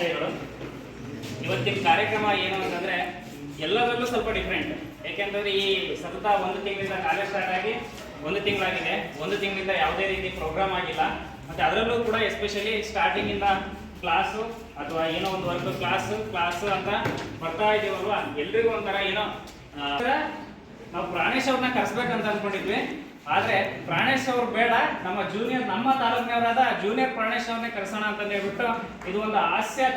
ಶುಭಾಶಯಗಳು. ಇವತ್ತಿನ ಕಾರ್ಯಕ್ರಮ ಏನು ಅಂತಂದರೆ ಎಲ್ಲದರಲ್ಲೂ ಸ್ವಲ್ಪ ಡಿಫ್ರೆಂಟ್. ಏಕೆಂತಂದರೆ ಈ ಸತತ ಒಂದು ತಿಂಗಳಿಂದ ಕಾಲೇಜ್ ಸ್ಟಾರ್ಟ್ ಆಗಿ ಒಂದು ತಿಂಗಳಾಗಿದೆ. ಒಂದು ತಿಂಗಳಿಂದ ಯಾವುದೇ ರೀತಿ ಪ್ರೋಗ್ರಾಮ್ ಆಗಿಲ್ಲ. ಮತ್ತು ಅದರಲ್ಲೂ ಕೂಡ ಎಸ್ಪೆಷಲಿ ಸ್ಟಾರ್ಟಿಂಗಿಂದ ಕ್ಲಾಸು ಅಥವಾ ಏನೋ ಒಂದು ವರ್ಕ್ ಕ್ಲಾಸು ಅಂತ ಬರ್ತಾ ಇದ್ದೀವಲ್ವ, ಎಲ್ರಿಗೂ ಒಂಥರ ಏನೋ ನಾವು ಪ್ರಾಣೇಶ್ ಅವ್ರನ್ನ ಕರೆಸ್ಬೇಕಂತ ಅಂದ್ಕೊಂಡಿದ್ವಿ. ಆದರೆ ಪ್ರಾಣೇಶ್ ಅವ್ರು ಬೇಡ, ನಮ್ಮ ತಾಲೂಕಿನವರಾದ ಜೂನಿಯರ್ ಪ್ರಾಣೇಶ್ ಅವ್ರನ್ನೇ ಕರೆಸೋಣ ಅಂತ ಹೇಳ್ಬಿಟ್ಟು ಇದು ಒಂದು ಹಾಸ್ಯ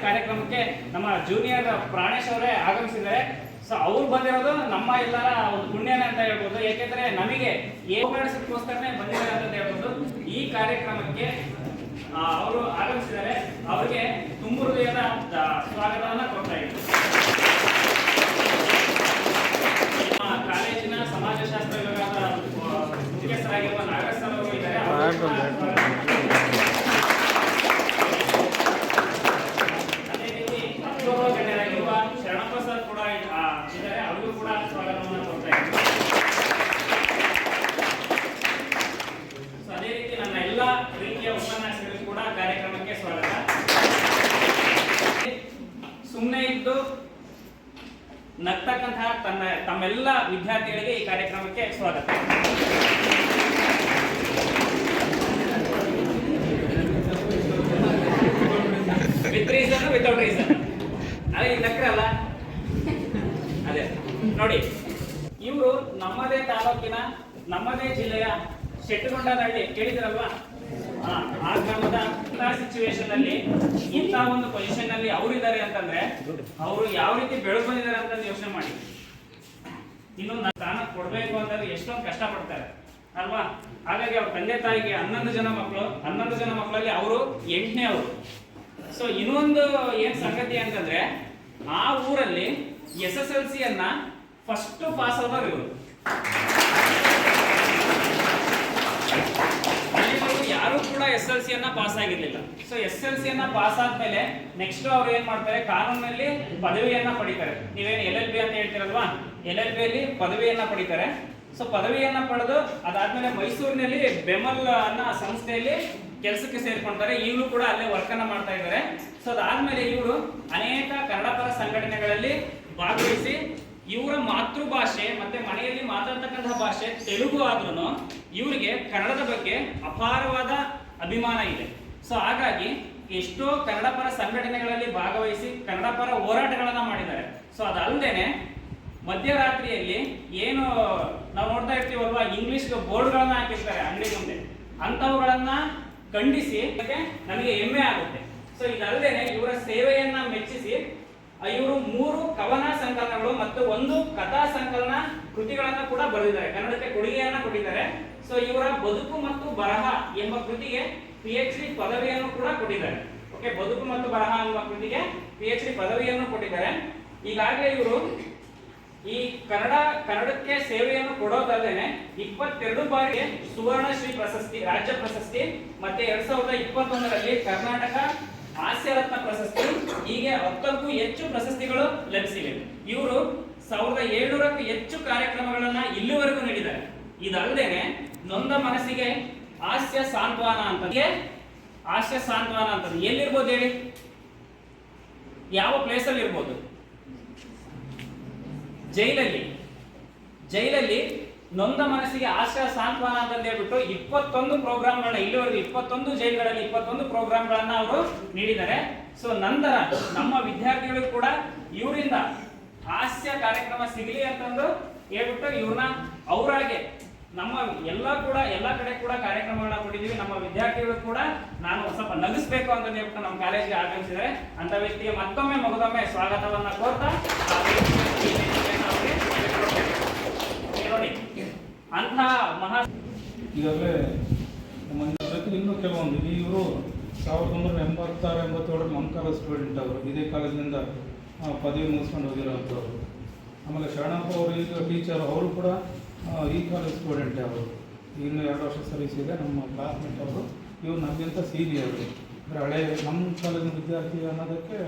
ಕಾರ್ಯಕ್ರಮಕ್ಕೆ ನಮ್ಮ ಜೂನಿಯರ್ ಪ್ರಾಣೇಶ್ ಅವರೇ ಆಗಮಿಸಿದ್ದಾರೆ. ಸೊ ಅವ್ರು ಬಂದಿರೋದು ನಮ್ಮ ಎಲ್ಲರ ಒಂದು ಪುಣ್ಯನೇ ಅಂತ ಹೇಳ್ಬೋದು. ಏಕೆಂದರೆ ನಮಗೆ ನಡೆಸೋದಕ್ಕೋಸ್ಕರನೇ ಬಂದಿದ್ದಾರೆ ಅಂತ ಹೇಳ್ಬೋದು. ಈ ಕಾರ್ಯಕ್ರಮಕ್ಕೆ ಅವರು ಆಗಮಿಸಿದ್ದಾರೆ. ಅವರಿಗೆ ತುಂಬ ಹೃದಯದ ಸ್ವಾಗತವನ್ನು ಕೊಡ್ತಾ ಇದ್ದೀವಿ. ಕಾಲೇಜಿನ ಸಮಾಜಶಾಸ್ತ್ರ ವಿಭಾಗದ ಮುಖ್ಯಸ್ಥರಾಗಿರುವ ನಾಗರಾಜ್ ಸರ್ ಅವರು ಇದ್ದಾರೆ. ಅದೇ ರೀತಿ ಅಪೂರ್ವ ಗಣ್ಯರಾಗಿರುವ ಶರಣಪ್ಪ ಸರ್ ಕೂಡ ಇದ್ದಾರೆ. ಅವರಿಗೂ ಕೂಡ ಸ್ವಾಗತವನ್ನು ಕೊಡ್ತಾ ಇದ್ದೀವಿ. ಸೊ ಅದೇ ರೀತಿ ನನ್ನ ಎಲ್ಲ ರೀತಿಯ ಉಪನ್ಯಾಸಕರಿಗೂ ಕೂಡ ಕಾರ್ಯಕ್ರಮಕ್ಕೆ ಸ್ವಾಗತ. ಸುಮ್ಮನೆ ಇದ್ದು ನಗ್ತಕ್ಕಂತಹ ತಮ್ಮೆಲ್ಲ ವಿದ್ಯಾರ್ಥಿಗಳಿಗೆ ಈ ಕಾರ್ಯಕ್ರಮಕ್ಕೆ ಸ್ವಾಗತ. ವಿತ್ ರೀಸನ್ ವಿತೌಟ್ ರೀಸನ್ ಅದೇ ನಕ್ರಲ್ಲ. ಅದೇ ನೋಡಿ, ಇವರು ನಮ್ಮದೇ ತಾಲೂಕಿನ ನಮ್ಮದೇ ಜಿಲ್ಲೆಯ ಶೆಟ್ಟಗೊಂಡನಹಳ್ಳಿ ಕೇಳಿದಿರಲ್ವಾ, ಆ ಗ್ರಾಮದ ಸಿಚುವೇಶನ್ ಅಲ್ಲಿ ಇಂಥ ಒಂದು ಪೊಸಿಷನ್ ಅಲ್ಲಿ ಅವರಿದ್ದಾರೆ ಅಂತಂದ್ರೆ ಅವರು ಯಾವ ರೀತಿ ಬೆಳೆದು ಬಂದಿದ್ದಾರೆ ಅಂತ ಯೋಚನೆ ಮಾಡಿ. ಇನ್ನೊಂದು ಸ್ಥಾನ ಕೊಡ್ಬೇಕು ಅಂತಂದ್ರೆ ಎಷ್ಟೊಂದು ಕಷ್ಟ ಪಡ್ತಾರೆ ಅಲ್ವಾ. ಹಾಗಾಗಿ ಅವ್ರ ತಂದೆ ತಾಯಿಗೆ 11 ಜನ ಮಕ್ಕಳಲ್ಲಿ ಅವರು 8ನೇ ಅವರು. ಸೊ ಇನ್ನೊಂದು ಏನ್ ಸಂಗತಿ ಅಂತಂದ್ರೆ ಆ ಊರಲ್ಲಿ SSLC ಅನ್ನ ಫಸ್ಟ್ ಪಾಸ್ ಆದವರು ಇವರು. ಯಾರು ಕೂಡ SLC ಅನ್ನ ಪಾಸ್ ಆಗಿರ್ಲಿಲ್ಲ. ಸೊ SLC ಅನ್ನ ಪಾಸ್ ಆದ್ಮೇಲೆ ನೆಕ್ಸ್ಟ್ ಅವ್ರು ಏನ್ ಮಾಡ್ತಾರೆ, ಕಾನೂನಲ್ಲಿ ಪದವಿಯನ್ನ ಪಡಿತಾರೆ. ನೀವೇನು LLB ಅಂತ ಹೇಳ್ತೀರಲ್ವಾ, LLB ಅಲ್ಲಿ ಪದವಿಯನ್ನ ಪಡಿತಾರೆ. ಸೊ ಪದವಿಯನ್ನ ಪಡೆದು ಅದಾದ್ಮೇಲೆ ಮೈಸೂರಿನಲ್ಲಿ ಬೆಮಲ್ ಅನ್ನೋ ಸಂಸ್ಥೆಯಲ್ಲಿ ಕೆಲಸಕ್ಕೆ ಸೇರ್ಕೊಳ್ತಾರೆ. ಈಗಲೂ ಕೂಡ ಅಲ್ಲೇ ವರ್ಕ್ ಅನ್ನ ಮಾಡ್ತಾ ಇದ್ದಾರೆ. ಸೊ ಅದಾದ್ಮೇಲೆ ಇವರು ಅನೇಕ ಕನ್ನಡ ಪರ ಸಂಘಟನೆಗಳಲ್ಲಿ ಭಾಗವಹಿಸಿ ಇವರ ಮಾತೃಭಾಷೆ ಮತ್ತೆ ಮನೆಯಲ್ಲಿ ಮಾತಾಡ್ತಕ್ಕಂತಹ ಭಾಷೆ ತೆಲುಗು ಆದ್ರೂ ಇವರಿಗೆ ಕನ್ನಡದ ಬಗ್ಗೆ ಅಪಾರವಾದ ಅಭಿಮಾನ ಇದೆ. ಸೊ ಹಾಗಾಗಿ ಎಷ್ಟೋ ಕನ್ನಡ ಪರ ಸಂಘಟನೆಗಳಲ್ಲಿ ಭಾಗವಹಿಸಿ ಕನ್ನಡ ಪರ ಹೋರಾಟಗಳನ್ನ ಮಾಡಿದ್ದಾರೆ. ಸೊ ಅದಲ್ಲದೇನೆ ಮಧ್ಯರಾತ್ರಿಯಲ್ಲಿ ಏನು ನಾವು ನೋಡ್ತಾ ಇರ್ತೀವಲ್ವಾ, ಇಂಗ್ಲಿಷ್ ಬೋರ್ಡ್ಗಳನ್ನ ಹಾಕಿರ್ತಾರೆ ಅಂಗಡಿ ಮುಂದೆ, ಅಂಥವುಗಳನ್ನ ಖಂಡಿಸಿ ನಮಗೆ ಹೆಮ್ಮೆ ಆಗುತ್ತೆ. ಸೊ ಇದಲ್ಲದೇನೆ ಇವರ ಸೇವೆಯನ್ನ ಮೆಚ್ಚಿಸಿ ಇವರು 3 ಕವನ ಸಂಕಲನಗಳು ಮತ್ತು 1 ಕಥಾ ಸಂಕಲನ ಕೃತಿಗಳನ್ನ ಕೂಡ ಬರೆದಿದ್ದಾರೆ, ಕನ್ನಡಕ್ಕೆ ಕೊಡುಗೆಯನ್ನ ಕೊಟ್ಟಿದ್ದಾರೆ. ಸೊ ಇವರ ಬದುಕು ಮತ್ತು ಬರಹ ಎಂಬ ಕೃತಿಗೆ PhD ಪದವಿಯನ್ನು ಕೂಡ ಕೊಟ್ಟಿದ್ದಾರೆ. ಓಕೆ, ಬದುಕು ಮತ್ತು ಬರಹ ಎಂಬ ಕೃತಿಗೆ PhD ಪದವಿಯನ್ನು ಕೊಟ್ಟಿದ್ದಾರೆ. ಈಗಾಗಲೇ ಇವರು ಈ ಕನ್ನಡಕ್ಕೆ ಸೇವೆಯನ್ನು ಕೊಡೋದಲ್ಲದೆ 22 ಬಾರಿ ಸುವರ್ಣಶ್ರೀ ಪ್ರಶಸ್ತಿ, ರಾಜ್ಯ ಪ್ರಶಸ್ತಿ ಮತ್ತೆ 2021ರಲ್ಲಿ ಕರ್ನಾಟಕ ಹಾಸ್ಯ ರತ್ನ ಪ್ರಶಸ್ತಿ, ಹೀಗೆ 10ಕ್ಕೂ ಹೆಚ್ಚು ಪ್ರಶಸ್ತಿಗಳು ಲಭಿಸಿವೆ. ಇವರು 1700ಕ್ಕೂ ಹೆಚ್ಚು ಕಾರ್ಯಕ್ರಮಗಳನ್ನ ಇಲ್ಲಿವರೆಗೂ ನೀಡಿದ್ದಾರೆ. ಇದಲ್ಲದೇನೆ ನೊಂದ ಮನಸ್ಸಿಗೆ ಹಾಸ್ಯ ಸಾಂತ್ವನ ಅಂತ ಎಲ್ಲಿರ್ಬೋದು ಹೇಳಿ, ಯಾವ ಪ್ಲೇಸ್ ಅಲ್ಲಿ ಇರ್ಬೋದು? ಜೈಲಲ್ಲಿ ನೊಂದ ಮನಸ್ಸಿಗೆ ಹಾಸ್ಯ ಸಾಂತ್ವನ ಅಂತ ಹೇಳ್ಬಿಟ್ಟು 21 ಪ್ರೋಗ್ರಾಮ್ಗಳನ್ನ ಇಲ್ಲಿವರೆಗೂ 21 ಜೈಲುಗಳಲ್ಲಿ 21 ಪ್ರೋಗ್ರಾಮ್ಗಳನ್ನ ಅವರು ನೀಡಿದ್ದಾರೆ. ಸೊ ನಂತರ ನಮ್ಮ ವಿದ್ಯಾರ್ಥಿಗಳು ಕೂಡ ಇವರಿಂದ ಹಾಸ್ಯ ಕಾರ್ಯಕ್ರಮ ಸಿಗಲಿ ಅಂತಂದು ಹೇಳ್ಬಿಟ್ಟು ಇವ್ರನ್ನ ಅವರಾಗೆ ನಮ್ಮ ಎಲ್ಲ ಕಡೆ ಕೂಡ ಕಾರ್ಯಕ್ರಮಗಳನ್ನ ಕೊಟ್ಟಿದ್ದೀವಿ. ನಮ್ಮ ವಿದ್ಯಾರ್ಥಿಗಳು ಕೂಡ ನಾನು ಸ್ವಲ್ಪ ನಗಿಸ್ಬೇಕು ಅಂತ ಹೇಳ್ಬಿಟ್ಟು ನಮ್ಮ ಕಾಲೇಜಿಗೆ ಆಗಮಿಸಿದರೆ ಅಂತ ವ್ಯಕ್ತಿಗೆ ಮಗದೊಮ್ಮೆ ಸ್ವಾಗತವನ್ನ ಕೋರ್ತಾ ನೋಡಿ ಅಂಥ ಈಗಾಗಲೇ ನಮ್ಮ ಜೊತೆ ಇನ್ನೂ ಕೆಲವೊಂದು ಇವರು 1986-87 ಮಂಕಾಲ ಸ್ಟೂಡೆಂಟ್ ಅವರು ಇದೇ ಕಾಲೇಜಿನಿಂದ ಪದವಿ ಮುಗಿಸ್ಕೊಂಡು ಹೋಗಿರೋಂಥವ್ರು. ಆಮೇಲೆ ಶರಣಪ್ಪ ಅವರು ಈಗ ಟೀಚರ್, ಅವರು ಕೂಡ ಈ ಕಾಲೇಜ್ ಸ್ಟೂಡೆಂಟೇ. ಅವರು ಇನ್ನೂ 2 ವರ್ಷ ಸರ್ವಿಸ್ ಇದೆ. ನಮ್ಮ ಕ್ಲಾಸ್ಮೇಟ್ ಅವರು, ಇವರು ನಮಗಿಂತ ಸೀನಿಯರು, ಅಂದರೆ ಹಳೆ ನಮ್ಮ ಕಾಲೇಜಿನ ವಿದ್ಯಾರ್ಥಿ ಅನ್ನೋದಕ್ಕೆ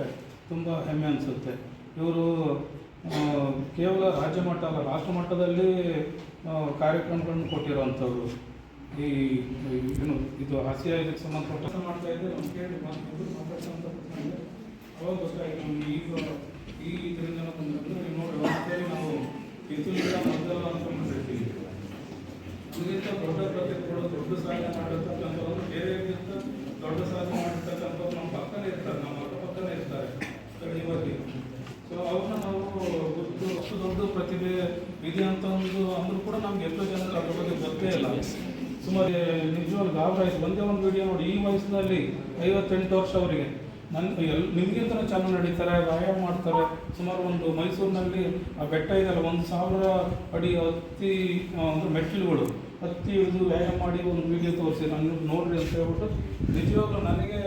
ತುಂಬ ಹೆಮ್ಮೆ ಅನಿಸುತ್ತೆ. ಇವರು ಕೇವಲ ರಾಜ್ಯ ಮಟ್ಟ ಅಲ್ಲ, ರಾಷ್ಟ್ರ ಮಟ್ಟದಲ್ಲಿ ಕಾರ್ಯಕ್ರಮಗಳನ್ನು ಕೊಟ್ಟಿರುವಂಥವ್ರು. ಈ ಏನು ಇದು ಹಾಸ್ಯ ಇದಕ್ಕೆ ಸಂಬಂಧಪಟ್ಟ ಮಾಡ್ತಾ ಇದ್ದೆ ನಮ್ಮ ಕೇಳಿ ಮಾತಾಡ್ಸಂತ ಅವಾಗ ಗೊತ್ತಾಯಿತು ನಮ್ಗೆ ಈ ಇದರಿಂದ ಬಂದ್ರೆ ನೋಡಿ ಒಂದ್ಸರಿ ನಾವು ಕಿತ್ತೂರಿನ ಮೊದಲ ಅಂದ್ಕೊಂಡಿರ್ತೀವಿ. ಅದಕ್ಕಿಂತ ದೊಡ್ಡ ಪ್ರತಿಭೆಗಳು ದೊಡ್ಡ ಸಾಧನೆ ಮಾಡಿರ್ತಕ್ಕಂಥವ್ರು ಬೇರೆಗಿಂತ ದೊಡ್ಡ ಸಾಧನೆ ಮಾಡಿರ್ತಕ್ಕಂಥವ್ರು ನಮ್ಮ ಪಕ್ಕನೇ ಇರ್ತಾರೆ, ನಮ್ಮ ಅಕ್ಕಪಕ್ಕನೇ ಇರ್ತಾರೆ ಸ್ಥಳೀಯವಾಗಿ. ಸೊ ಅವ್ರನ್ನ ನಾವು ಗೊತ್ತು ಅಷ್ಟು ದೊಡ್ಡ ಪ್ರತಿಭೆ ಇದೆ ಅಂತ ಅಂದ್ರೂ ಕೂಡ ನಮ್ಗೆ ಎಷ್ಟೋ ಜನರು ಅದ್ರ ಬಗ್ಗೆ ಗೊತ್ತೇ ಇಲ್ಲ. ಸುಮಾರು ನಿಜವಾಗ್ಲೂ ಗಾಬರಿ ಆಯಿತು. ಒಂದೇ ಒಂದು ವಿಡಿಯೋ ನೋಡಿ, ಈ ವಯಸ್ಸಿನಲ್ಲಿ 58 ವರ್ಷ ಅವರಿಗೆ ನಿಮಗಿಂತ ಚೆನ್ನಾಗಿ ನಡೀತಾರೆ, ವ್ಯಾಯಾಮ ಮಾಡ್ತಾರೆ. ಸುಮಾರು ಒಂದು ಮೈಸೂರಿನಲ್ಲಿ ಆ ಬೆಟ್ಟ ಇದೆಯಲ್ಲ, 1000 ಅಡಿ ಹತ್ತಿ ಅಂದರೆ ಮೆಟ್ಟಿಲುಗಳು ಹತ್ತಿ ಹಿಡಿದು ವ್ಯಾಯಾಮ ಮಾಡಿ ಒಂದು ವಿಡಿಯೋ ತೋರಿಸಿ ನಾನು ನೋಡ್ರಿ ಅಂತ ಹೇಳ್ಬಿಟ್ಟು ನಿಜವಾಗ್ಲೂ ನನಗೆ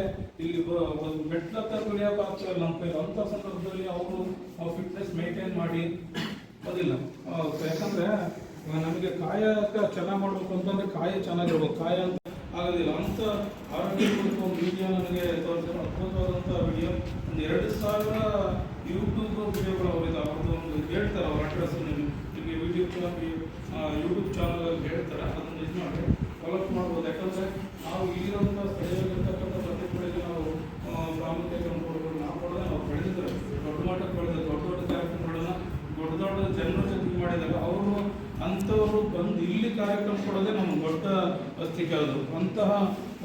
ಇಲ್ಲಿ ಒಂದು ಮೆಟ್ಲು ಹತ್ತ ಕುಡಿಯೋಕೆ ಆಗ್ತಿಲ್ಲ ನಮ್ಮ ಕೈ. ಅಂಥ ಸಂದರ್ಭದಲ್ಲಿ ಅವರು ಫಿಟ್ನೆಸ್ ಮೇಂಟೈನ್ ಮಾಡಿ ಅದಿಲ್ಲ. ಯಾಕಂದರೆ ನಮಗೆ ಕಾಯಕ್ಕೆ ಚೆನ್ನಾಗಿ ಮಾಡಬೇಕು ಅಂತಂದರೆ ಕಾಯ ಚೆನ್ನಾಗಿರ್ಬೇಕು, ಕಾಯ ಅಂತ ಆಗೋದಿಲ್ಲ. ಅಂಥ ಆರೋಗ್ಯ ಕುರಿತು ಒಂದು ವಿಡಿಯೋ ನನಗೆ ತೋರಿಸಿದ್ರು, ಅದ್ಭುತವಾದಂಥ ವಿಡಿಯೋ. ಒಂದು 2000 ಯೂಟ್ಯೂಬ್ ವಿಡಿಯೋಗಳು ಅವರಿದೆ. ಅವ್ರದ್ದು ಒಂದು ಹೇಳ್ತಾರೆ, ಅವ್ರ ಅಡ್ರೆಸ್ ನಿಮಗೆ ಯೂಟ್ಯೂಬ್ ಚಾನಲಲ್ಲಿ ಹೇಳ್ತಾರೆ, ಅದನ್ನು ಇದು ಮಾಡಿ ಫಾಲೋಅಪ್ ಮಾಡ್ಬೋದು. ಯಾಕಂದರೆ ನಾವು ಇಲ್ಲಿರೋಂಥ ಸ್ಥಳೀಯವಾಗಿರ್ತಕ್ಕಂಥ ಪ್ರತಿಭೆಗಳಿಗೆ ನಾವು ಪ್ರಾಮುಖ್ಯತೆ ಕೊಡ್ಬೋದು. ನಾವು ಕೊಡೋದೇ ನಾವು ಬೆಳೆದಿದ್ದಾರೆ, ದೊಡ್ಡ ಮಟ್ಟಕ್ಕೆ ಬೆಳೆದ ದೊಡ್ಡ ಕಾರ್ಯಕ್ರಮಗಳನ್ನ ದೊಡ್ಡ ಜನರ ಜೊತೆಗೆ ಮಾಡಿದ್ದಾರೆ. ಅವರು ಅಂಥವರು ಬಂದು ಇಲ್ಲಿ ಕಾರ್ಯಕ್ರಮ ಕೊಡೋದೇ ನಮ್ಗೆ ದೊಡ್ಡ ಅಸ್ತಿಕೆ. ಅದು ಅಂತಹ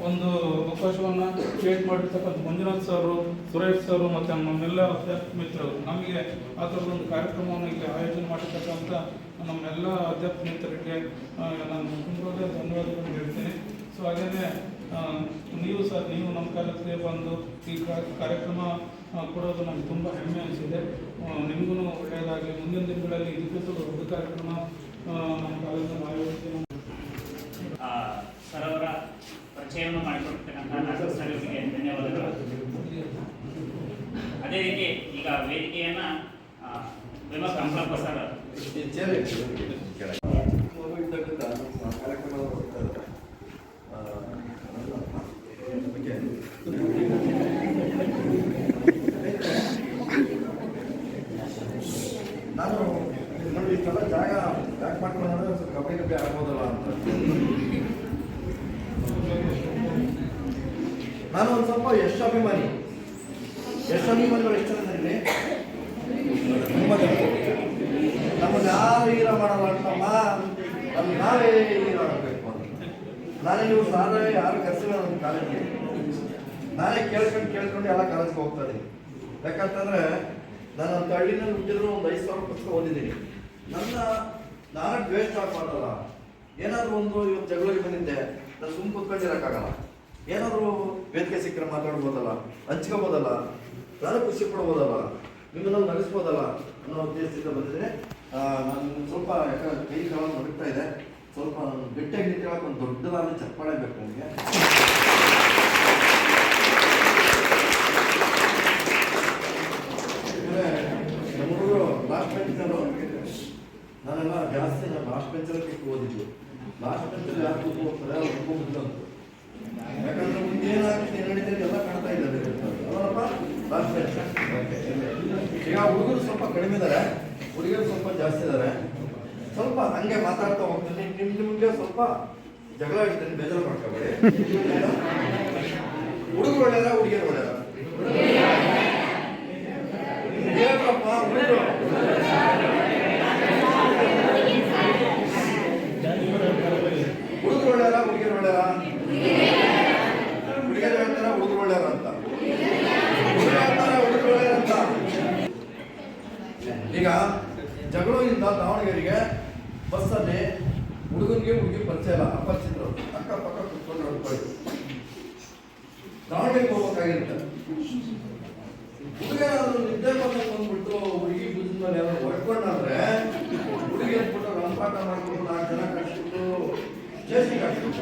ಒಂದು ಅವಕಾಶವನ್ನು ಕ್ರಿಯೇಟ್ ಮಾಡಿರ್ತಕ್ಕಂಥ ಮಂಜುನಾಥ್ ಸರು, ಸುರೇಶ್ ಸರು ಮತ್ತು ನಮ್ಮೆಲ್ಲ ಅಧ್ಯಾತ್ಮ ಮಿತ್ರರು ನಮಗೆ ಆ ಥರದೊಂದು ಕಾರ್ಯಕ್ರಮವನ್ನು ಇಲ್ಲಿ ಆಯೋಜನೆ ಮಾಡಿರ್ತಕ್ಕಂಥ ನಮ್ಮೆಲ್ಲ ಅಧ್ಯಾತ್ಮ ಮಿತ್ರರಿಗೆ ನಾನು ತುಂಬದೇ ಧನ್ಯವಾದಗಳನ್ನು ಹೇಳ್ತೀನಿ. ಸೊ ಹಾಗೆಯೇ ನೀವು ಸರ್, ನೀವು ನಮ್ಮ ಕಾಲಕ್ಕೆ ಬಂದು ಈ ಕಾರ್ಯಕ್ರಮ ಕೊಡೋದು ನಮ್ಗೆ ತುಂಬ ಹೆಮ್ಮೆ ಅನಿಸಿದೆ. ನಿಮಗೂ ಒಳ್ಳೆಯದಾಗಲಿ. ಮುಂದಿನ ದಿನಗಳಲ್ಲಿ ಇದಕ್ಕಿಂತ ದೊಡ್ಡ ಕಾರ್ಯಕ್ರಮ ನಮ್ಮ ಕಾಲೇಜಿನ ಆಯೋಜಿಸಿ ಸರ್ ಅವರ ಪರಿಚಯವನ್ನು ಮಾಡಿಕೊಡ್ತಕ್ಕಂಥ ಡಾಕ್ಟರ್ ಸರ್ ಅವರಿಗೆ ಧನ್ಯವಾದಗಳು. ಅದೇ ರೀತಿ ಈಗ ವೇದಿಕೆಯನ್ನು ವಿಮಾ ಕಂಪ್ಲಪ್ಪ ಸರ್ ನಾನು ನೋಡಿ ಇಷ್ಟೆಲ್ಲ ಜಾಗ ಯಾಕೆ ಮಾಡ್ಕೊಂಡ್ರೆ ಸ್ವಲ್ಪ ಕಬ್ಬಡಿ ಆಗ್ಬೋದಲ್ಲ ಅಂತ ನಾನು ಒಂದು ಸ್ವಲ್ಪ ಯಶಾಭಿಮಾನಿಗಳು ಎಷ್ಟು ಜನ ನಮ್ಮನ್ನು ಯಾರು ಹೀರ ಮಾಡಲ್ಲ ಅಂತಮ್ಮ, ನಮ್ಗೆ ನಾವೇ ಹೀರ ಮಾಡಬೇಕು ಅಂತ. ನಾನೇ ನೀವು ಸಾರ ಯಾರು ಕರ್ಸಿಲ್ಲ ನನ್ನ ಕಾಲೇಜಿಗೆ, ನಾನೇ ಕೇಳ್ಕೊಂಡು ಎಲ್ಲ ಕಾಲೇಜ್ಗೆ ಹೋಗ್ತಾ ಇದ್ದೀನಿ. ಯಾಕಂತಂದ್ರೆ ನಾನು ಅಂತ ಹಳ್ಳಿನಲ್ಲಿ ಹುಟ್ಟಿದ್ರು ಒಂದು 5000 ಪುಸ್ತಕ ಓದಿದ್ದೀನಿ. ನಾನು ದ್ವೇಷ ಮಾಡಲ್ಲ. ಏನಾದರೂ ಒಂದು ಇವತ್ತು ಜಗಳಕ್ಕೆ ಬಂದಿದ್ದೆ, ನಾನು ಸುಮ್ಮನೆ ಕೂತ್ಕೊಂಡಿರೋಕ್ಕಾಗಲ್ಲ. ಏನಾದರೂ ವೇದಿಕೆ ಸಿಕ್ಕರೆ ಮಾತಾಡ್ಬೋದಲ್ಲ, ಹಂಚ್ಕೋಬೋದಲ್ಲ, ನಾನು ಖುಷಿ ಪಡ್ಬೋದಲ್ಲ, ನಿಮ್ಮನ್ನು ನಡೆಸ್ಬೋದಲ್ಲ ಅನ್ನೋ ಉದ್ದೇಶದಿಂದ ಬಂದಿದ್ದೀನಿ. ನಾನು ಸ್ವಲ್ಪ ಯಾಕಂದ್ರೆ ಕೈ ಕಾಲ ನಡುತ್ತಾ ಇದೆ, ಸ್ವಲ್ಪ ಗಟ್ಟಿಯಾಗಿ ನಿಂತ್ಕೊಳ್ಳೋಕೆ ಒಂದು ದೊಡ್ಡದಾದ ಚಪ್ಪಾಳೆ ಬೇಕು ನನಗೆ. ನಮ್ಮ ಹುಡುಗರು ಲಾಸ್ಟ್ ಬೆಂಚರು, ನಾನೆಲ್ಲ ಜಾಸ್ತಿ ಲಾಸ್ಟ್ ಬೆಂಚಲ್ಲಿ ಕಿತ್ತು ಓದಿದ್ದು. ಲಾಸ್ಟ್ ಬೆಂಚಲ್ಲಿ ಯಾರು ಕೂತು ಹೋಗ್ತಾರೆ ಅವ್ರು ಹುಡ್ಕೊಂಡ್ಬಿಟ್ಟು. ಯಾಕಂದ್ರೆ ಮುಂದೇನಾಗ್ತದೆ ನಡೀತದೆ ಎಲ್ಲ ಕಾಣ್ತಾ ಇದ್ದಾರೆ ಅವರಪ್ಪ ಲಾಸ್ಟ್ ಬೆಂಚ್. ಈಗ ಹುಡುಗರು ಸ್ವಲ್ಪ ಕಡಿಮೆ ಇದ್ದಾರೆ, ಹುಡುಗಿಯರು ಸ್ವಲ್ಪ ಜಾಸ್ತಿ ಇದ್ದಾರೆ. ಸ್ವಲ್ಪ ಹಂಗೆ ಮಾತಾಡ್ತಾ ಹೋಗ್ತೀನಿ. ನಿಮ್ಗೆ ಸ್ವಲ್ಪ ಜಗಳ ಇಡ್ತೀನಿ, ಬೇಜಾರು ಮಾಡ್ಕೋಬೇಡಿ. ಹುಡುಗರು ಒಳ್ಳೆಯದ, ಹುಡುಗಿಯರು ಒಳ್ಳೆಯದ? ಹೇಳ್ರಪ್ಪ ಹುಡುಗರು. ಹುಡುಗರು ಒಳ್ಳೆಯದ, ಹುಡುಗಿಯರು ಒಳ್ಳೆಯದ? ಹುಡುಗಿಯರು ಹೇಳ್ತಾರ ಹುಡುಗರು ಒಳ್ಳೆಯದ ಅಂತ, ಹುಡುಗರು ಹೇಳ್ತಾರ ಹುಡುಗರು ಒಳ್ಳೆಯದಂತ. ಈಗ ಜಗಳೂರಿಂದ ದಾವಣಗೆರೆಗೆ ಬಸ್ಸಲ್ಲಿ ಹುಡುಗನಿಗೆ ಹುಡುಗಿ ಪರಿಚಯ ಇಲ್ಲ, ಅಪರಿಚಿತರು ಅಕ್ಕಪಕ್ಕ ಕುತ್ಕೊಂಡು ನೋಡ್ಕೊಳ್ಳಿ. ದಾವಣಗೆರೆಗೆ ಹೋಗ್ಬೇಕಾಗಿರುತ್ತೆ. ಹುಡುಗ ನಿದ್ದೆ ಬಂದ್ಬಿಟ್ಟು ಹುಡುಗಿ ಬುದ್ಧ ಮೇಲೆ ಯಾರು ಹೊಡ್ಕೊಂಡ್ರೆ ಹುಡುಗಿ ಅಂದ್ಬಿಟ್ಟು ರಂಪಾಟ ಮಾಡ್ಕೊಂಡು 4 ಜನ ಕಳಿಸ್ಬಿಟ್ಟು ಸ್ಟೇಷನ್ಗೆ ಹಾಕ್ಬಿಟ್ಟು,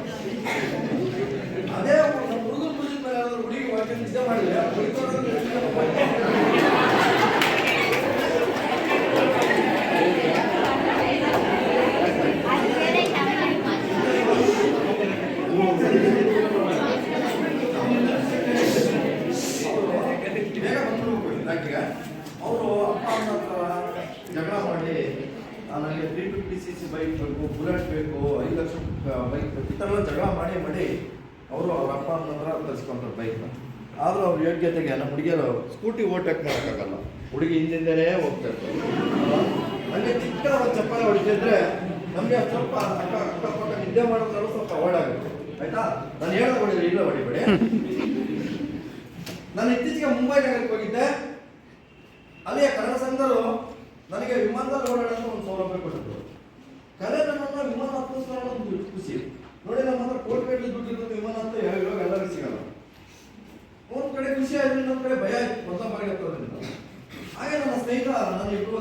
ಅದೇ ನಮ್ಮ ಹುಡುಗನ ಬುದ್ಧ ಮೇಲೆ ಯಾರು ಹುಡುಗಿ ಹೊಟ್ಟೆ ನಿದ್ದೆ ಮಾಡಿದ್ರೆ ಬೇಗ ಬಂದ್ಬಿಡ್ಬೇಕು ಇಲಾಖೆಗೆ. ಅವರು ಅಪ್ಪ ಅಮ್ಮ ಹತ್ರ ಜಗಳ ಮಾಡಿ ನನಗೆ 350cc ಬೈಕ್ ಬೇಕು, ಬುಲೆಟ್ ಬೇಕು, 5 ಲಕ್ಷ ಬೈಕ್ ಈ ಥರ ಎಲ್ಲ ಜಗಳ ಮಾಡಿ ಅವರು ಅವ್ರ ಅಪ್ಪ ಅಮ್ಮನ ಹತ್ರ ತರಿಸ್ಕೊಂತಾರೆ ಬೈಕ್ನ. ಆದರೂ ಅವ್ರ ಯೋಗ್ಯತೆಗೆ ನಮ್ಮ ಹುಡುಗಿಯರು ಸ್ಕೂಟಿ ಓವರ್ಟೇಕ್ ಮಾಡೋಕ್ಕಾಗಲ್ಲ, ಹುಡುಗಿ ಹಿಂದಿಂದನೇ ಹೋಗ್ತಾ ಇರ್ತಾರೆ. ನನಗೆ ಚಿಕ್ಕ ಚಪ್ಪಲಿ ಹೊಡಿತಿದ್ರೆ ನಮಗೆ ಸ್ವಲ್ಪ ಅಕ್ಕಪಕ್ಕ ನಿದ್ದೆ ಮಾಡೋದ್ರಲ್ಲೂ ಸ್ವಲ್ಪ ಅವಾಯ್ಡ್ ಆಗುತ್ತೆ, ಆಯ್ತಾ? ನಾನು ಹೇಳೋದು ಹೊಡಿದ್ರೆ ಇಲ್ಲ ಹೊಡಿಬೇಡಿ. ನಾನು ಇತ್ತೀಚೆಗೆ ಮುಂಬೈ ನಗರಕ್ಕೆ ಹೋಗಿದ್ದೆ. ಅಲ್ಲಿಯ ಕನ್ನಡ ಸಂಘರು ನನಗೆ ವಿಮಾನದಲ್ಲಿ ಓಡಾಡೋದು ಒಂದು ಸೌಲಭ್ಯ ಕೊಟ್ಟಿದ್ರು. ಕಲೆ ನನ್ನನ್ನು ವಿಮಾನ ಹತ್ತಿಸ್ಕೊಳ್ಳೋ ಒಂದು ಖುಷಿ ನೋಡಿ. ನಮ್ಮ ಹತ್ರ ಕೋಟಿಗಟ್ಟಲೆ ದುಡ್ಡು ಇರೋದು ವಿಮಾನ ಅಂತ ಇವಾಗ ಎಲ್ಲರಿಗೂ ಸಿಗಲ್ಲ. ಒಂದು ಕಡೆ ಖುಷಿ ಆಯ್ತು, ಇನ್ನೊಂದು ಕಡೆ ಭಯ ಆಯ್ತು ಮೊದಲ ಬಾರಿಗೆ ಹತ್ತೋದ್ರಿಂದ. ಹಾಗೆ ನನ್ನ ಸ್ನೇಹಿತ ನಾನು ಇಬ್ಬರು